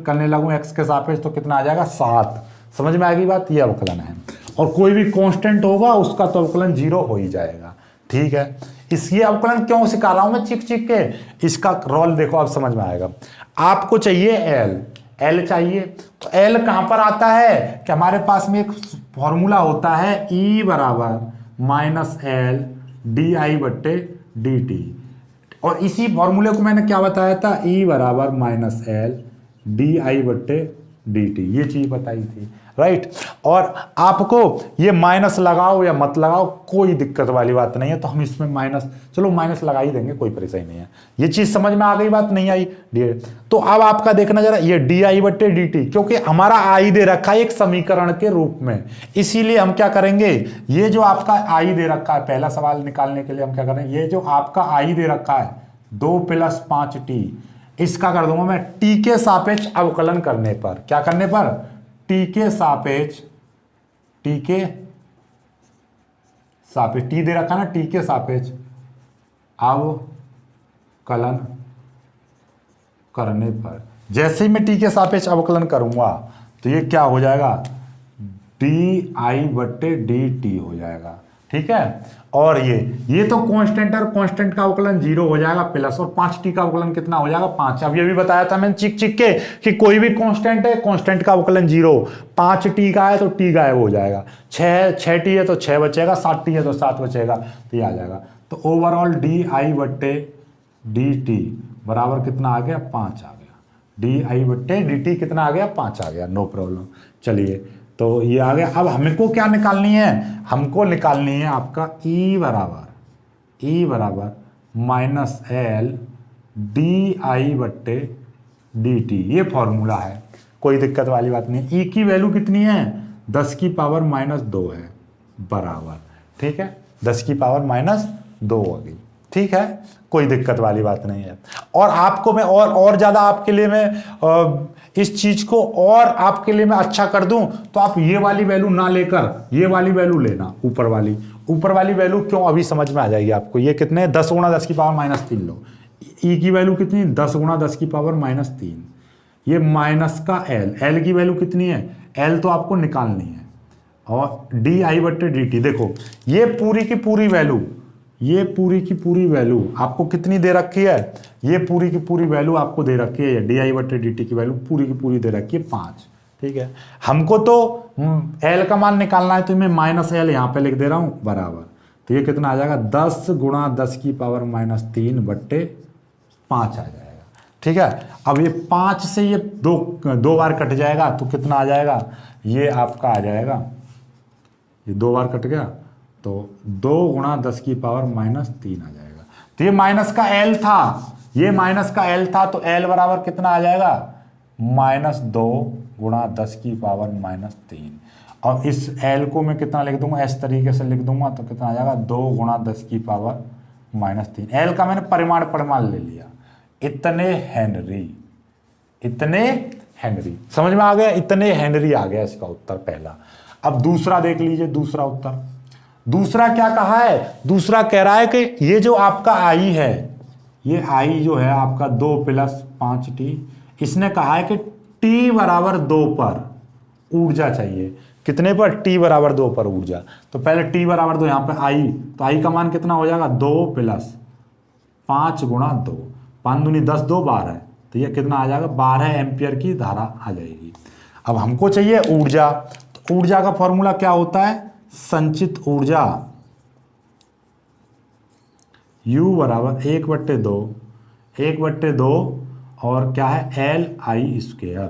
करने लगूं x के सापेक्ष तो कितना आ जाएगा, 7। समझ में आ गई बात, ये अवकलन है। और कोई भी कांस्टेंट होगा उसका तो अवकलन 0 हो ही जाएगा, ठीक है। इसलिए अवकलन क्यों सिखा रहा हूं मैं चिक चिक के, इसका रोल देखो अब समझ में आएगा। आपको चाहिए L चाहिए, तो L कहां पर आता है कि हमारे पास में एक फॉर्मूला होता है E बराबर -L di/dt, और इसी फॉर्मूले को मैंने क्या बताया था, E बराबर -L di/dt, ये चीज बताई थी, राइट। और आपको ये माइनस लगाओ या मत लगाओ कोई दिक्कत वाली बात नहीं है, तो हम इसमें चलो माइनस लगा ही देंगे, कोई परेशानी नहीं है। ये चीज समझ में आ गई, बात नहीं आई, तो अब आपका देखना जरा, ये di/dt क्योंकि हमारा i दे रखा है एक समीकरण के रूप में, इसीलिए हम क्या करेंगे, ये जो आपका i दे रखा है, पहला सवाल निकालने के लिए हम क्या करेंगे, ये जो आपका i दे रखा है 2 + 5t, इसका कर दूंगा मैं t के सापेक्ष अवकलन करने पर, क्या करने पर, टी के सापेक्ष टी दे रखा ना, टी के सापेक्ष अवकलन करने पर, जैसे ही मैं टी के सापेक्ष अवकलन करूंगा तो ये क्या हो जाएगा, डी आई बट्टे डी टी हो जाएगा। ठीक है, और ये तो कांस्टेंट है, कांस्टेंट का अवकलन 0 हो जाएगा प्लस, और 5t का अवकलन कितना हो जाएगा 5। अब ये भी बताया था मैंने चिक चिक के कि कोई भी कांस्टेंट है, कांस्टेंट का अवकलन 0, 5t का है तो t गायब हो जाएगा, 6t है तो 6 बचेगा, 7t है तो 7 बचेगा, तो ये आ जाएगा। तो ओवरऑल डी आई बट्टे डी टी बराबर कितना आ गया 5 आ गया, डी आई बट्टे डी टी कितना आ गया 5 आ गया, नो प्रॉब्लम। चलिए तो ये आ गया। अब हमको क्या निकालनी है, हमको निकालनी है आपका ई बराबर माइनस एल डी आई बट्टे डी टी, ये फॉर्मूला है, कोई दिक्कत वाली बात नहीं। ई की वैल्यू कितनी है 10 की पावर -2 है बराबर, ठीक है 10 की पावर -2 हो गई, ठीक है कोई दिक्कत वाली बात नहीं है। और आपको मैं और ज़्यादा आपके लिए मैं इस चीज़ को और आपके लिए मैं अच्छा कर दूं तो आप ये वाली वैल्यू ना लेकर ये वाली वैल्यू लेना, ऊपर वाली वैल्यू क्यों, अभी समझ में आ जाएगी आपको। ये कितने 10 गुणा 10 की पावर -3 लो, ई की वैल्यू कितनी 10 गुणा 10 की पावर -3, ये माइनस का एल की वैल्यू कितनी है, एल तो आपको निकालनी है, और डी आई बट्टे डी टी, देखो ये पूरी की पूरी वैल्यू आपको कितनी दे रखी है, ये पूरी की पूरी वैल्यू आपको दे रखी है, डी आई बट्टे डी टी की वैल्यू पूरी की पूरी दे रखी है 5, ठीक है। हमको तो एल का मान निकालना है तो मैं -l यहाँ पे लिख दे रहा हूँ बराबर, तो ये कितना आ जाएगा 10 गुणा 10 की पावर -3 बट्टे 5 आ जाएगा, ठीक है। अब ये 5 से ये दो बार कट जाएगा तो कितना आ जाएगा, ये आपका आ जाएगा, ये 2 बार कट गया तो 2 गुणा 10 की पावर -3 आ जाएगा। तो ये माइनस का एल था, ये माइनस का एल था, तो एल बराबर कितना आ जाएगा -2 गुणा 10 की पावर -3, और इस एल को मैं कितना लिख दूंगा, इस तरीके से लिख दूंगा तो कितना आ जाएगा 2 गुणा 10 की पावर -3। एल का मैंने परिमाण ले लिया, इतने हेनरी, समझ में आ गया, इतने हेनरी आ गया इसका उत्तर पहला। अब दूसरा देख लीजिए, दूसरा उत्तर, दूसरा क्या कहा है, दूसरा कह रहा है कि ये जो आपका आई है, ये आई जो है आपका 2 + 5t, इसने कहा है कि t बराबर 2 पर ऊर्जा चाहिए, कितने पर, t बराबर 2 पर ऊर्जा। तो पहले t बराबर 2, यहाँ पे आई, तो आई का मान कितना हो जाएगा 2 + 5 गुणा 2, 5 दूनी 10, 2 12, तो ये कितना आ जाएगा 12 एम्पियर की धारा आ जाएगी। अब हमको चाहिए ऊर्जा, तो ऊर्जा का फॉर्मूला क्या होता है, संचित ऊर्जा U बराबर 1/2 और क्या है LI²,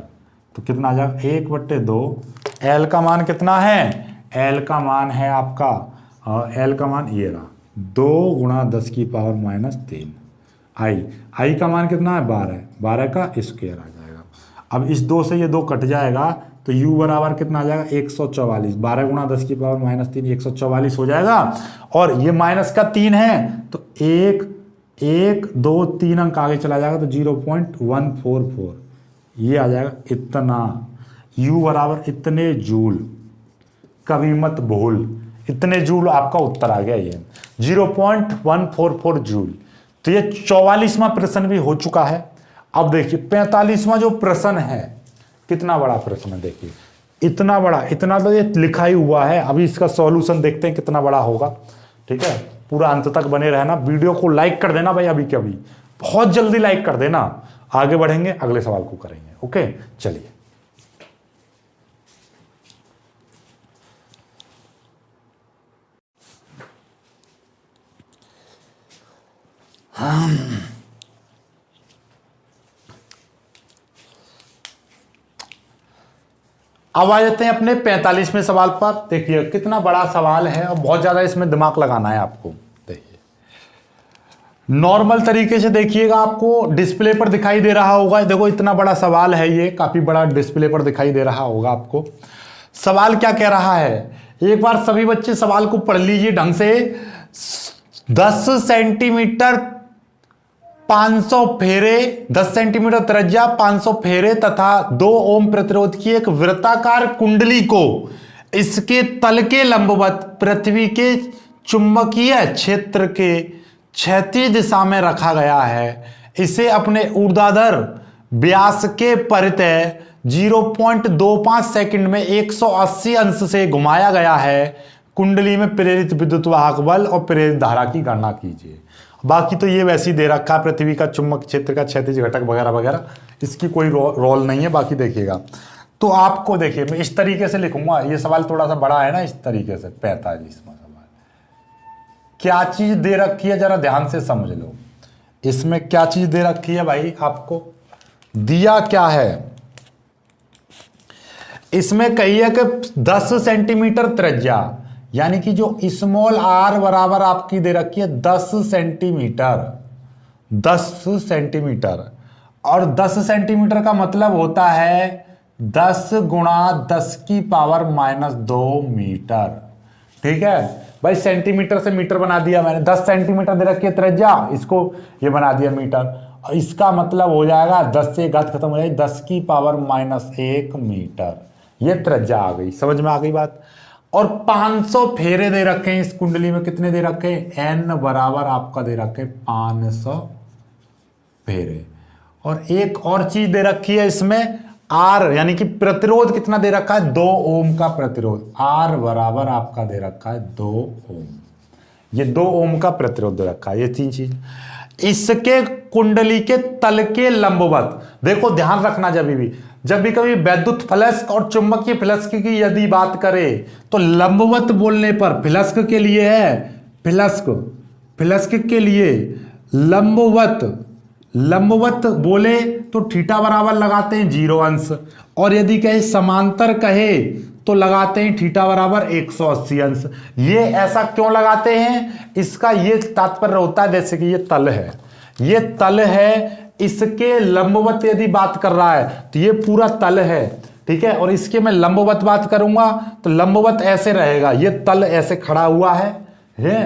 तो कितना आ जाएगा 1/2, L का मान कितना है, L का मान है आपका L का मान ये रहा 2 गुणा 10 की पावर -3, I का मान कितना है 12 का स्क्वायर आ जाएगा। अब इस 2 से ये 2 कट जाएगा तो U बराबर कितना आ जाएगा 144, 12 गुणा 10 की पावर -3 144 हो जाएगा, और ये माइनस का 3 है तो 1 2 3 अंक आगे चला जाएगा तो 0.144, ये आ जाएगा इतना। U बराबर इतने जूल, कभी मत भूल, इतने जूल आपका उत्तर आ गया, ये 0.144 जूल। तो ये 44वां प्रश्न भी हो चुका है। अब देखिए 45वां जो प्रश्न है, कितना बड़ा प्रश्न है, देखिए इतना बड़ा, इतना तो ये लिखा ही हुआ है। अभी इसका सॉल्यूशन देखते हैं कितना बड़ा होगा, ठीक है। पूरा अंत तक बने रहना, वीडियो को लाइक कर देना भाई, अभी के अभी बहुत जल्दी लाइक कर देना। आगे बढ़ेंगे, अगले सवाल को करेंगे, ओके चलिए। अब आ जाते हैं अपने 45वें सवाल पर। देखिए कितना बड़ा सवाल है और बहुत ज्यादा इसमें दिमाग लगाना है आपको। देखिए नॉर्मल तरीके से देखिएगा, आपको डिस्प्ले पर दिखाई दे रहा होगा। देखो इतना बड़ा सवाल है, ये काफी बड़ा डिस्प्ले पर दिखाई दे रहा होगा आपको। सवाल क्या कह रहा है, एक बार सभी बच्चे सवाल को पढ़ लीजिए ढंग से। 10 सेंटीमीटर 500 फेरे, 10 सेंटीमीटर त्रिज्या, 500 फेरे तथा 2 ओम प्रतिरोध की एक वृत्ताकार कुंडली को इसके तल के लंबवत पृथ्वी के चुंबकीय क्षेत्र के क्षैतिज दिशा में रखा गया है। इसे अपने ऊर्ध्वाधर व्यास के परितः 0.25 सेकंड में 180 अंश से घुमाया गया है। कुंडली में प्रेरित विद्युत वाहक बल और प्रेरित धारा की गणना कीजिए। बाकी तो ये वैसे ही दे रखा है, पृथ्वी का चुंबक क्षेत्र का क्षैतिज घटक वगैरह वगैरह, इसकी कोई रोल नहीं है। बाकी देखिएगा तो आपको, देखिए मैं इस तरीके से लिखूंगा, ये सवाल थोड़ा सा बड़ा है ना, इस तरीके से 45वां सवाल। क्या चीज दे रखी है जरा ध्यान से समझ लो। इसमें क्या चीज दे रखी है भाई, आपको दिया क्या है, इसमें कहिए कि 10 सेंटीमीटर त्रिज्या, यानी कि जो स्मॉल आर बराबर आपकी दे रखी है 10 सेंटीमीटर, 10 सेंटीमीटर, और 10 सेंटीमीटर का मतलब होता है 10 गुणा 10 की पावर -2 मीटर। ठीक है भाई, सेंटीमीटर से मीटर बना दिया मैंने, 10 सेंटीमीटर दे रखी है त्रिज्या, इसको ये बना दिया मीटर, और इसका मतलब हो जाएगा 10 से घात खत्म हो जाएगी, 10 की पावर -1 मीटर। ये त्रिज्या आ गई, समझ में आ गई बात। और 500 फेरे दे रखे हैं इस कुंडली में, कितने दे रखे हैं, n बराबर आपका दे रखे 500 फेरे। और एक और चीज दे रखी है इसमें, R यानी कि प्रतिरोध कितना दे रखा है, 2 ओम का प्रतिरोध, R बराबर आपका दे रखा है 2 ओम, ये 2 ओम का प्रतिरोध दे रखा है। ये 3 चीज इसके कुंडली के तल के लंबवत, देखो ध्यान रखना, जब भी कभी वैद्युत फ्लक्स और चुंबकीय फ्लक्स की यदि बात करें तो लंबवत बोलने पर फ्लक्स के लिए है, फ्लक्स के लिए लंबवत बोले तो थीटा बराबर लगाते हैं 0 अंश, और यदि कहे समांतर कहे तो लगाते हैं थीटा बराबर 180 अंश। ये ऐसा क्यों लगाते हैं, इसका ये तात्पर्य होता है, जैसे कि ये तल है, इसके लंबवत यदि बात कर रहा है तो ये पूरा तल है, ठीक है, और इसके मैं लंबवत बात करूंगा तो लंबवत ऐसे रहेगा, ये तल ऐसे खड़ा हुआ है,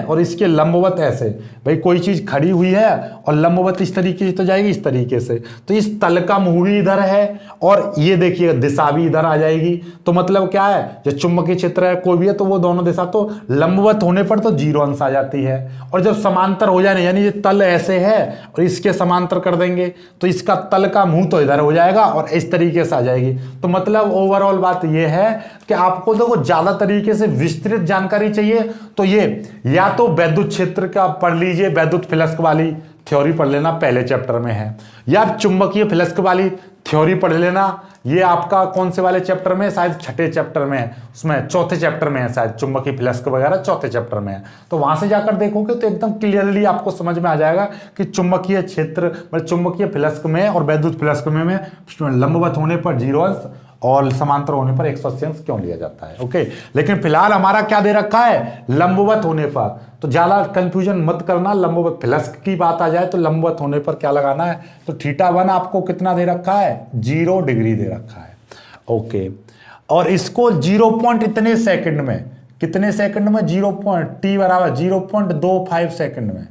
और इसके लंबवत ऐसे, भाई कोई चीज खड़ी हुई है और लंबवत इस तरीके से तो जाएगी, इस तरीके से, तो इस तल का मुंह भी इधर है और ये देखिए दिशा भी इधर आ जाएगी। तो मतलब क्या है, जो चुंबकीय क्षेत्र है कोई भी है तो वो दोनों दिशा तो लंबवत होने पर तो 0 अंश आ जाती है, और जब समांतर हो जाए, यानी ये तल ऐसे है और इसके समांतर कर देंगे तो इसका तल का मुंह तो इधर हो जाएगा और इस तरीके से आ जाएगी। तो मतलब ओवरऑल बात यह है कि आपको देखो ज्यादा तरीके से विस्तृत जानकारी चाहिए तो ये या तो वैद्युत क्षेत्र का पढ़ लीजिए, वैद्युत फ्लक्स वाली थ्योरी पढ़ लेना, पहले चैप्टर में है, या चुंबकीय फ्लक्स वाली थ्योरी पढ़ लेना, ये आपका कौन से वाले चैप्टर में, शायद 6ठे चैप्टर में है, उसमें 4थे चैप्टर में है शायद, चुंबकीय फ्लक्स वगैरह 4थे चैप्टर में है। तो वहां से जाकर देखोगे तो एकदम क्लियरली आपको समझ में आ जाएगा कि चुंबकीय क्षेत्र मतलब चुंबकीय फ्लक्स में और वैद्युत फ्लक्स में लंबवत होने पर 0 अंश और समांतर होने पर 180 अंश क्यों लिया जाता है। ओके, लेकिन फिलहाल हमारा क्या दे रखा है, लंबवत होने पर, तो ज्यादा कंफ्यूजन मत करना। लंबवत फ्लक्स की बात आ जाए तो लंबवत होने पर क्या लगाना है, तो θ1 आपको कितना दे रखा है, 0 डिग्री दे रखा है। ओके, और इसको 0 पॉइंट इतने सेकंड में, कितने सेकंड में, 0 पॉइंट t बराबर 0.25 सेकंड में,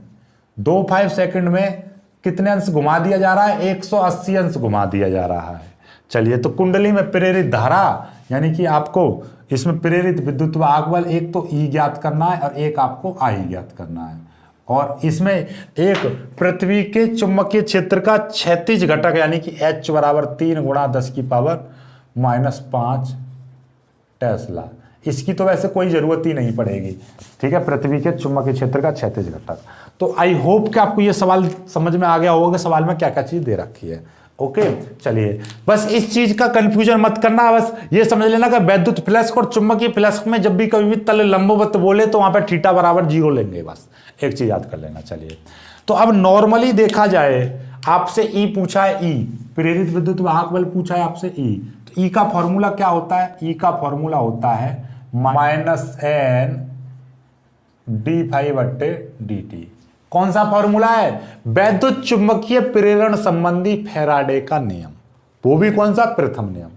25 सेकंड में कितने अंश घुमा दिया जा रहा है, 180 अंश घुमा दिया जा रहा है। चलिए, तो कुंडली में प्रेरित धारा यानी कि आपको इसमें प्रेरित विद्युत वाहक बल एक तो E ज्ञात करना है और एक आपको I ज्ञात करना है, और इसमें एक पृथ्वी के चुंबकीय क्षेत्र का क्षैतिज घटक यानी कि H बराबर 3 गुणा 10 की पावर -5 टेस्ला। इसकी तो वैसे कोई जरूरत ही नहीं पड़ेगी, ठीक है, पृथ्वी के चुंबकीय क्षेत्र का क्षैतिज घटक। तो आई होप कि आपको ये सवाल समझ में आ गया होगा कि सवाल में क्या क्या चीज दे रखी है। ओके, चलिए, बस इस चीज का कंफ्यूजन मत करना, बस ये समझ लेना कि वैद्युत फ्लक्स और चुंबकीय फ्लक्स में जब भी कभी भी तल लंबवत बोले तो वहां पर θ बराबर 0 लेंगे, बस एक चीज याद कर लेना। चलिए, तो अब नॉर्मली देखा जाए, आपसे E पूछा है, E प्रेरित विद्युत वाहक बल पूछा है आपसे E, तो E का फॉर्मूला क्या होता है, E का फॉर्मूला होता है -n d∅/dt। कौन सा फॉर्मूला है, वैद्युत चुंबकीय प्रेरण संबंधी फैराडे का नियम। वो भी कौन सा, प्रथम नियम,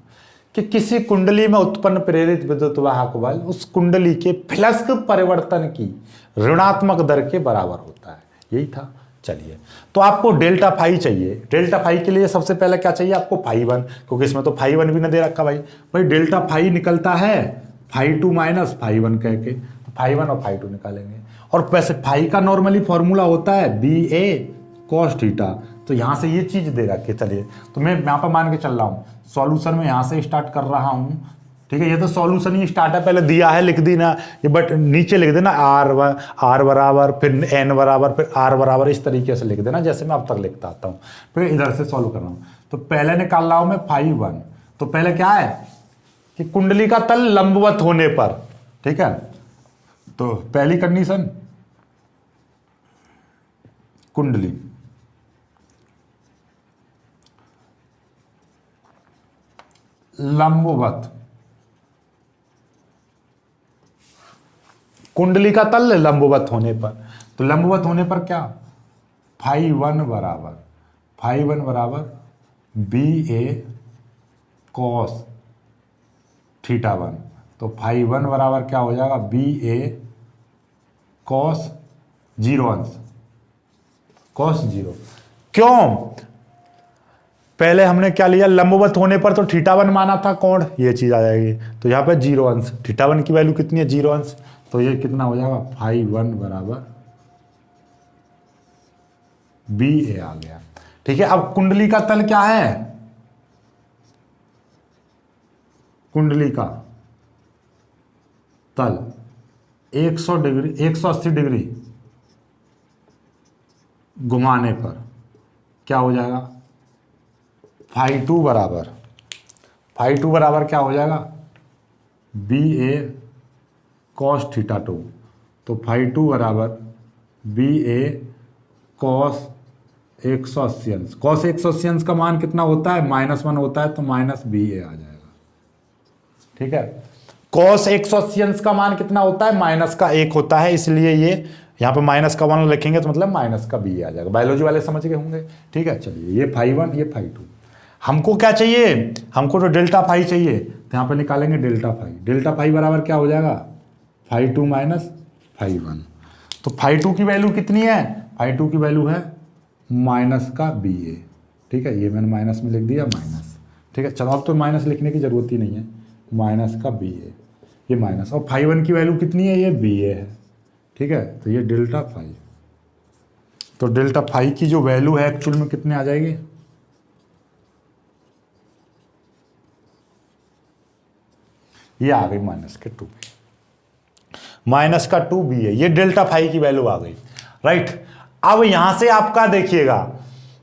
कि किसी कुंडली में उत्पन्न प्रेरित विद्युत वाहक बल उस कुंडली के फ्लक्स परिवर्तन की ऋणात्मक दर के बराबर होता है। यही था। चलिए, तो आपको डेल्टा फाई चाहिए। डेल्टा फाई के लिए सबसे पहले क्या चाहिए आपको, फाई वन, क्योंकि इसमें तो फाई वन भी ना दे रखा भाई डेल्टा फाई निकलता है phi two minus phi one कह के, फाई वन और फाई टू निकालेंगे। और वैसे फाई का नॉर्मली फॉर्मूला होता है बी ए कॉस थीटा, तो यहां से ये चीज दे रखी है। चलिए, तो मैं यहां पर मान के चल रहा हूं सॉल्यूशन में, यहां से स्टार्ट कर रहा हूं, ठीक है। ये तो सॉल्यूशन ही स्टार्ट है, पहले दिया है लिख दी ना ये, बट नीचे लिख देना आर बराबर, फिर एन बराबर, फिर आर बराबर, इस तरीके से लिख देना जैसे मैं अब तक लिखता आता हूँ। फिर इधर से सॉल्व कर रहा हूँ, तो पहले निकाल रहा हूं मैं फाई वन। तो पहले क्या है कि कुंडली का तल लंबवत होने पर, ठीक है। तो पहली कंडीशन, कुंडली लंबवत, कुंडली का तल लंबवत होने पर, तो लंबवत होने पर क्या, फाई वन बराबर बी ए कॉस थीटा वन। तो फाई वन बराबर क्या हो जाएगा, बी ए कॉस जीरो अंश, कॉस जीरो। क्यों, पहले हमने क्या लिया, लंबवत होने पर तो थीटा वन माना था कोण, ये चीज आ जाएगी। तो यहां पे जीरो अंश, थीटा वन की वैल्यू कितनी है, जीरो अंश, तो ये कितना हो जाएगा, फाई वन बराबर बी ए आ गया, ठीक है। अब कुंडली का तल क्या है, कुंडली का तल 100 डिग्री 180 डिग्री घुमाने पर क्या हो जाएगा, फाई टू बराबर क्या हो जाएगा, बी ए कॉस थीटा टू। तो फाई टू बराबर बी ए कॉस 180 अंश, कॉस 180 अंश का मान कितना होता है, -1 होता है, तो माइनस बी ए आ जाएगा, ठीक है। कॉस 180 अंश का मान कितना होता है, -1 होता है, इसलिए ये यहाँ पे -1 लिखेंगे तो मतलब माइनस का बी आ जाएगा। बायोलॉजी वाले समझ गए होंगे, ठीक है। चलिए, ये फाई वन, ये फाई टू। हमको क्या चाहिए, हमको तो डेल्टा फाई चाहिए, तो यहाँ पे निकालेंगे डेल्टा फाई। डेल्टा फाई बराबर क्या हो जाएगा, phi two minus phi one. तो फाई टू की वैल्यू कितनी है, फाई टू की वैल्यू है माइनस का बी ए, ठीक है। ये मैंने माइनस में लिख दिया माइनस, ठीक है। चलो, अब तो माइनस लिखने की जरूरत ही नहीं है, माइनस का बी ए, ये माइनस, और फाई वन की वैल्यू कितनी है, ये बी ए है, ठीक है। तो ये डेल्टा फाई, तो डेल्टा फाई की जो वैल्यू है एक्चुअल में कितने आ जाएगी, ये आ गई माइनस के 2b, माइनस का 2b है, ये डेल्टा फाई की वैल्यू आ गई, राइट। अब यहां से आपका देखिएगा,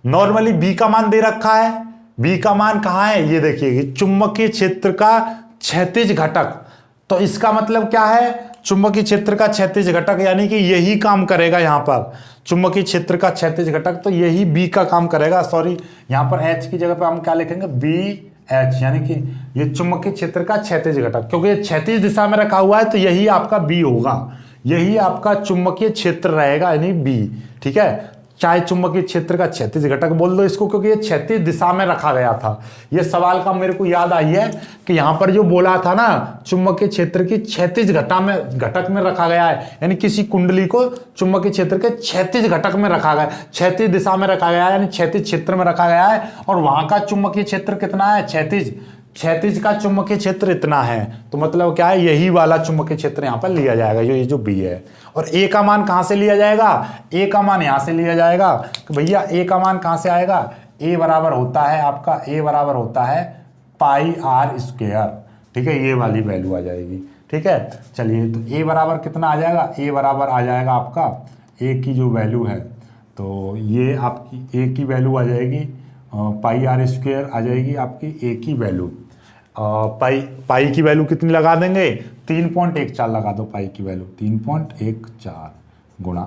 नॉर्मली b का मान दे रखा है, b का मान कहां है, ये देखिए, चुंबकीय क्षेत्र का क्षैतिज घटक। तो इसका मतलब क्या है, चुंबकीय क्षेत्र का क्षैतिज घटक, यानी कि यही काम करेगा यहां पर, चुंबकीय क्षेत्र का क्षैतिज घटक, तो यही b का काम करेगा। सॉरी, यहां पर h की जगह पर हम क्या लिखेंगे, बी एच, यानी कि ये चुंबकीय क्षेत्र का क्षैतिज घटक, क्योंकि ये क्षैतिज दिशा में रखा हुआ है, तो यही आपका बी होगा, यही आपका चुंबकीय क्षेत्र रहेगा, यानी बी, ठीक है। चाहे चुंबकीय क्षेत्र का क्षैतिज घटक बोल दो इसको, क्योंकि ये क्षैतिज दिशा में रखा गया था। ये सवाल का मेरे को याद आई है कि यहां पर जो बोला था ना, चुंबकीय क्षेत्र की क्षैतिज घटक में रखा गया है, यानी किसी कुंडली को चुंबकीय क्षेत्र के क्षैतिज घटक में रखा गया है, क्षैतिज दिशा में रखा गया है, यानी क्षैतिज क्षेत्र में रखा गया है। और वहां का चुंबकीय क्षेत्र कितना है, क्षैतिज का चुंबकीय क्षेत्र इतना है, तो मतलब क्या है, यही वाला चुंबकीय क्षेत्र यहाँ पर लिया जाएगा, ये जो बी है। और ए का मान कहाँ से लिया जाएगा, ए का मान यहाँ से लिया जाएगा कि भैया ए का मान कहाँ से आएगा, ए बराबर होता है आपका, ए बराबर होता है पाई आर स्क्वायर, ठीक है। ये वाली वैल्यू आ जाएगी, ठीक है। चलिए, तो ए बराबर कितना आ जाएगा, ए बराबर आ जाएगा आपका, ए की जो वैल्यू है, तो ये आपकी ए की वैल्यू आ जाएगी पाई आर स्क्वायर आ जाएगी आपकी ए की वैल्यू। पाई की वैल्यू कितनी लगा देंगे, 3.14 लगा दो, पाई की वैल्यू 3.14 गुणा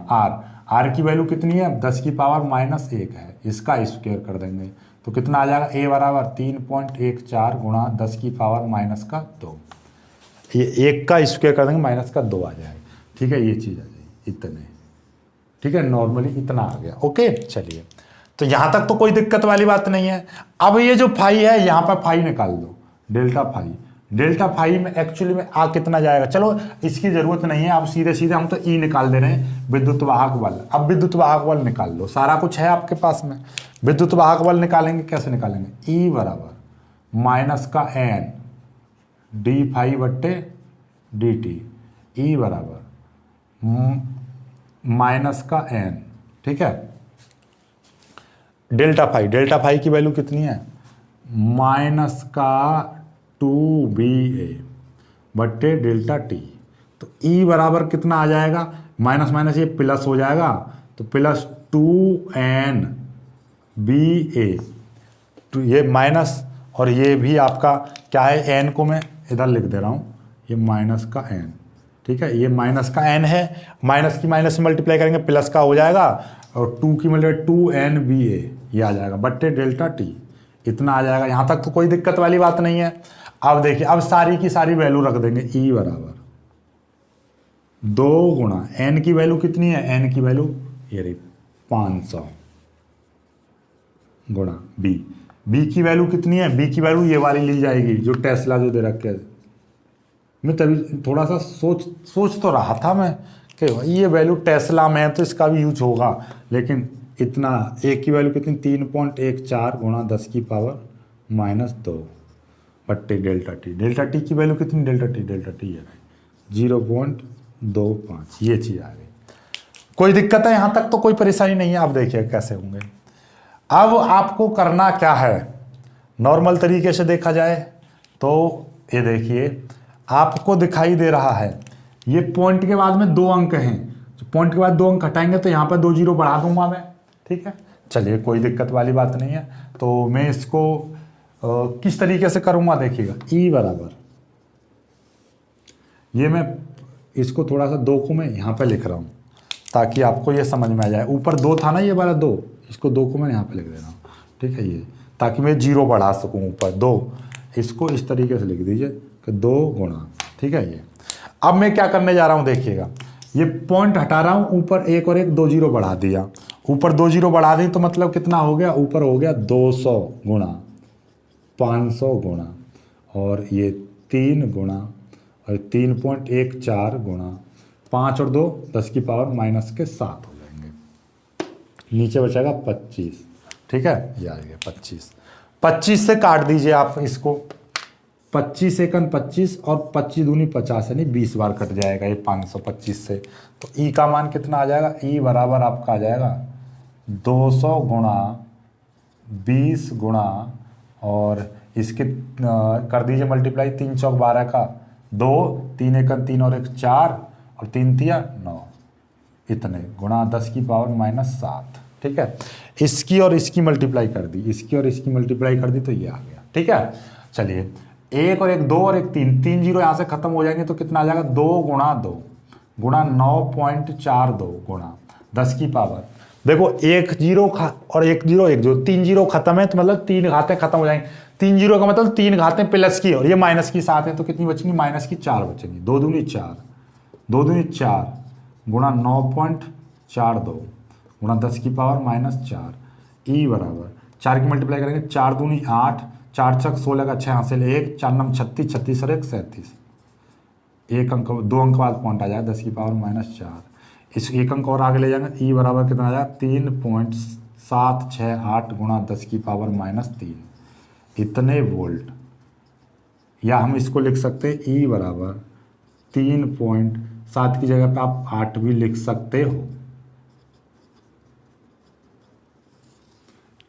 आर की वैल्यू कितनी है, 10 की पावर -1 है, इसका स्क्वायर कर देंगे, तो कितना आ जाएगा, ए बराबर 3.14 गुणा 10 की पावर -2, ये 1 का स्क्वायर कर देंगे, -2 आ जाएगा, ठीक है। ये चीज़ आ जाएगी इतने, ठीक है, नॉर्मली इतना आ गया, ओके। चलिए, तो यहां तक तो कोई दिक्कत वाली बात नहीं है। अब ये जो फाई है, यहां पर फाई निकाल दो, डेल्टा फाई, डेल्टा फाई में एक्चुअली में आ कितना जाएगा, चलो इसकी जरूरत नहीं है, आप सीधे सीधे हम तो ई निकाल दे रहे हैं, विद्युत वाहक बल। अब विद्युत वाहक बल निकाल लो, सारा कुछ है आपके पास में। विद्युत वाहक बल निकालेंगे, कैसे निकालेंगे, ई बराबर माइनस का एन डी फाई बट्टे डी टी, ई बराबर माइनस का एन, ठीक है। डेल्टा फाई की वैल्यू कितनी है, माइनस का 2BA बट्टे डेल्टा टी। तो ई बराबर कितना आ जाएगा, माइनस माइनस ये प्लस हो जाएगा, तो प्लस 2NBA, तो ये माइनस और ये भी आपका क्या है, एन को मैं इधर लिख दे रहा हूँ, ये माइनस का एन, ठीक है, ये माइनस का एन है, माइनस की माइनस मल्टीप्लाई करेंगे प्लस का हो जाएगा, और 2 की मल्टीप्लाई 2NBA ये आ जाएगा बट्टे डेल्टा टी, इतना आ जाएगा। यहाँ तक तो कोई दिक्कत वाली बात नहीं है। अब देखिए, अब सारी की सारी वैल्यू रख देंगे, ई बराबर 2 गुणा एन की वैल्यू कितनी है, एन की वैल्यू ये रही 500 गुणा बी, बी की वैल्यू कितनी है, बी की वैल्यू ये वाली ली जाएगी जो टेस्ला जो दे रखे है। मैं तभी थोड़ा सा सोच तो रहा था मैं कि ये वैल्यू टेस्ला में है तो इसका भी यूज होगा, लेकिन इतना एक की वैल्यू कितनी 3.14 गुणा 10 की पावर -2 बट्टे डेल्टा टी। डेल्टा टी की वैल्यू कितनी, डेल्टा टी है 0.25, ये चीज़ आ गई। कोई दिक्कत है यहाँ तक तो कोई परेशानी नहीं है। आप देखिए कैसे होंगे। अब आपको करना क्या है, नॉर्मल तरीके से देखा जाए तो ये देखिए आपको दिखाई दे रहा है ये पॉइंट के बाद में 2 अंक हैं, तो पॉइंट के बाद 2 अंक हटाएंगे तो यहाँ पर 2 जीरो बढ़ा दूंगा मैं, ठीक है। चलिए कोई दिक्कत वाली बात नहीं है। तो मैं इसको किस तरीके से करूँगा देखिएगा, ई बराबर ये मैं इसको थोड़ा सा 2 को मैं यहाँ पे लिख रहा हूँ ताकि आपको ये समझ में आ जाए। ऊपर 2 था ना ये वाला 2, इसको 2 को मैं यहाँ पे लिख दे रहा हूँ, ठीक है, ये ताकि मैं 0 बढ़ा सकूँ ऊपर 2, इसको इस तरीके से लिख दीजिए कि 2 गुणा, ठीक है। ये अब मैं क्या करने जा रहा हूँ देखिएगा, ये पॉइंट हटा रहा हूँ, ऊपर 1 और 1 2 जीरो बढ़ा दिया, ऊपर 2 जीरो बढ़ा दी तो मतलब कितना हो गया, ऊपर हो गया 200 गुणा 500 गुणा और ये 3 गुणा और 3.14 गुणा 5 और 2 10 की पावर -7 हो जाएंगे, नीचे बचेगा 25, ठीक है, ये आ गया 25 से काट दीजिए आप इसको, 25 एकन 25 और 25 दूनी 50 यानी 20 बार कट जाएगा ये 525 से। तो ई का मान कितना आ जाएगा, ई बराबर आपका आ जाएगा 200 गुणा 20 गुणा और इसके कर दीजिए मल्टीप्लाई, 3 चौक 12 का 2, 3 एकन 3 और 1 4 और 3 तिया 9, इतने गुणा 10 की पावर -7, ठीक है। इसकी और इसकी मल्टीप्लाई कर दी, इसकी और इसकी मल्टीप्लाई कर दी तो ये आ गया, ठीक है। चलिए 1 और 1 2 और 1 3, 3 जीरो यहाँ से खत्म हो जाएंगे तो कितना आ जाएगा, 2 गुणा 2 गुणा 9.42 गुणा 10 की पावर, देखो 1 जीरो और 1 जीरो 1 जीरो, 3 जीरो खत्म है तो मतलब 3 घातें खत्म हो जाएंगी, 3 जीरो का मतलब 3 घातें प्लस की और ये माइनस की 7 है तो कितनी बचेंगी, -4 बचेंगी, 2 दूनी 4 गुणा 9.42 गुणा 10 की पावर -4, ई बराबर 4 की मल्टीप्लाई करेंगे, 4 दूनी 8, 4 छक 16 का 6 हासिल 1, 4 नम 36, 36 और 1 37, 1 अंक 2 अंक बाद पॉइंट आ जाएगा 10 की पावर -4, इस 1 अंक और आगे ले जाएंगे, ई बराबर कितना आ जाएगा 3.768 गुणा 10 की पावर -3, इतने वोल्ट। या हम इसको लिख सकते हैं ई बराबर 3.7 की जगह पे आप 8 भी लिख सकते हो।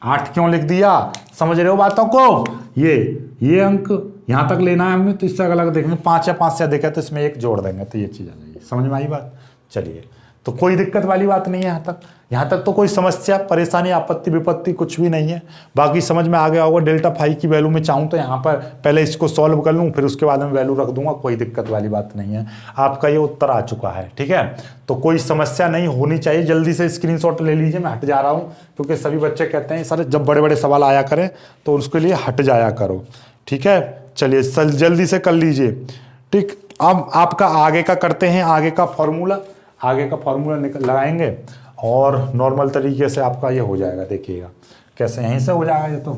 8 क्यों लिख दिया, समझ रहे हो बातों को, ये अंक यहां तक लेना है हमने तो इससे अलग देखेंगे, 5 या 5 से अधिक है तो इसमें 1 जोड़ देंगे तो ये चीज आ जाएगी, समझ में आई बात। चलिए तो कोई दिक्कत वाली बात नहीं है यहाँ तक तो कोई समस्या परेशानी आपत्ति विपत्ति कुछ भी नहीं है। बाकी समझ में आ गया होगा। डेल्टा फाई की वैल्यू में चाहूँ तो यहाँ पर पहले इसको सॉल्व कर लूँ, फिर उसके बाद में वैल्यू रख दूंगा, कोई दिक्कत वाली बात नहीं है। आपका ये उत्तर आ चुका है, ठीक है, तो कोई समस्या नहीं होनी चाहिए। जल्दी से स्क्रीनशॉट ले लीजिए, मैं हट जा रहा हूँ क्योंकि सभी बच्चे कहते हैं सर जब बड़े बड़े सवाल आया करें तो उसके लिए हट जाया करो, ठीक है। चलिए जल्दी से कर लीजिए, ठीक। अब आपका आगे का करते हैं, आगे का फॉर्मूला लगाएंगे और नॉर्मल तरीके से आपका ये हो जाएगा। देखिएगा कैसे यहीं से हो जाएगा ये तो।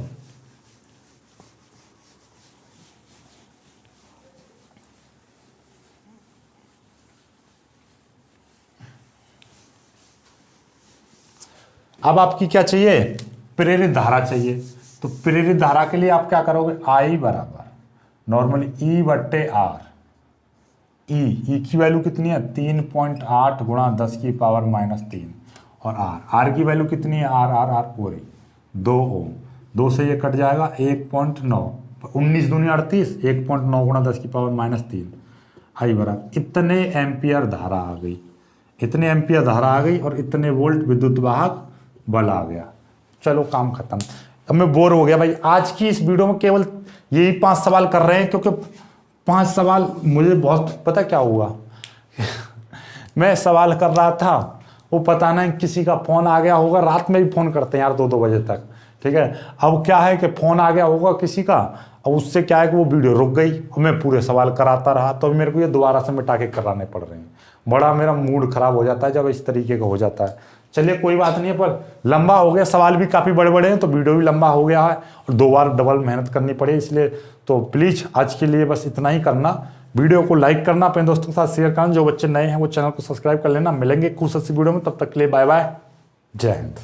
अब आपकी क्या चाहिए, प्रेरित धारा चाहिए। तो प्रेरित धारा के लिए आप क्या करोगे, आई बराबर नॉर्मली ई बट्टे आर। ई की वैल्यू कितनी है, 3.8 गुणा 10 की पावर -3, और आर की वैल्यू कितनी है, आर पूरी 2 ओम। 2 से ये कट जाएगा 1.9, 19 दूनी 38, 1.9 गुणा 10 की पावर -3, आई बराबर इतने एम्पियर धारा आ गई, इतने एम्पियर धारा आ गई, और इतने वोल्ट विद्युत वाहक बल आ गया। चलो काम खत्म। अब मैं बोर हो गया भाई, आज की इस वीडियो में केवल यही 5 सवाल कर रहे हैं, क्योंकि 5 सवाल मुझे बहुत पता क्या हुआ मैं सवाल कर रहा था, वो पता नहीं किसी का फोन आ गया होगा, रात में भी फोन करते हैं यार 2-2 बजे तक, ठीक है। अब क्या है कि फोन आ गया होगा किसी का, और उससे क्या है कि वो वीडियो रुक गई और मैं पूरे सवाल कराता रहा, तो मेरे को ये दोबारा से मिटा के कराने पड़ रहे हैं। बड़ा मेरा मूड खराब हो जाता है जब इस तरीके का हो जाता है। चलिए कोई बात नहीं है, पर लंबा हो गया, सवाल भी काफ़ी बड़े बड़े हैं, तो वीडियो भी लंबा हो गया है और 2 बार डबल मेहनत करनी पड़ी, इसलिए तो प्लीज़ आज के लिए बस इतना ही करना। वीडियो को लाइक करना, अपने दोस्तों के साथ शेयर करना, जो बच्चे नए हैं वो चैनल को सब्सक्राइब कर लेना। मिलेंगे खूबसूरत सी वीडियो में, तब तक के लिए बाय बाय, जय हिंद।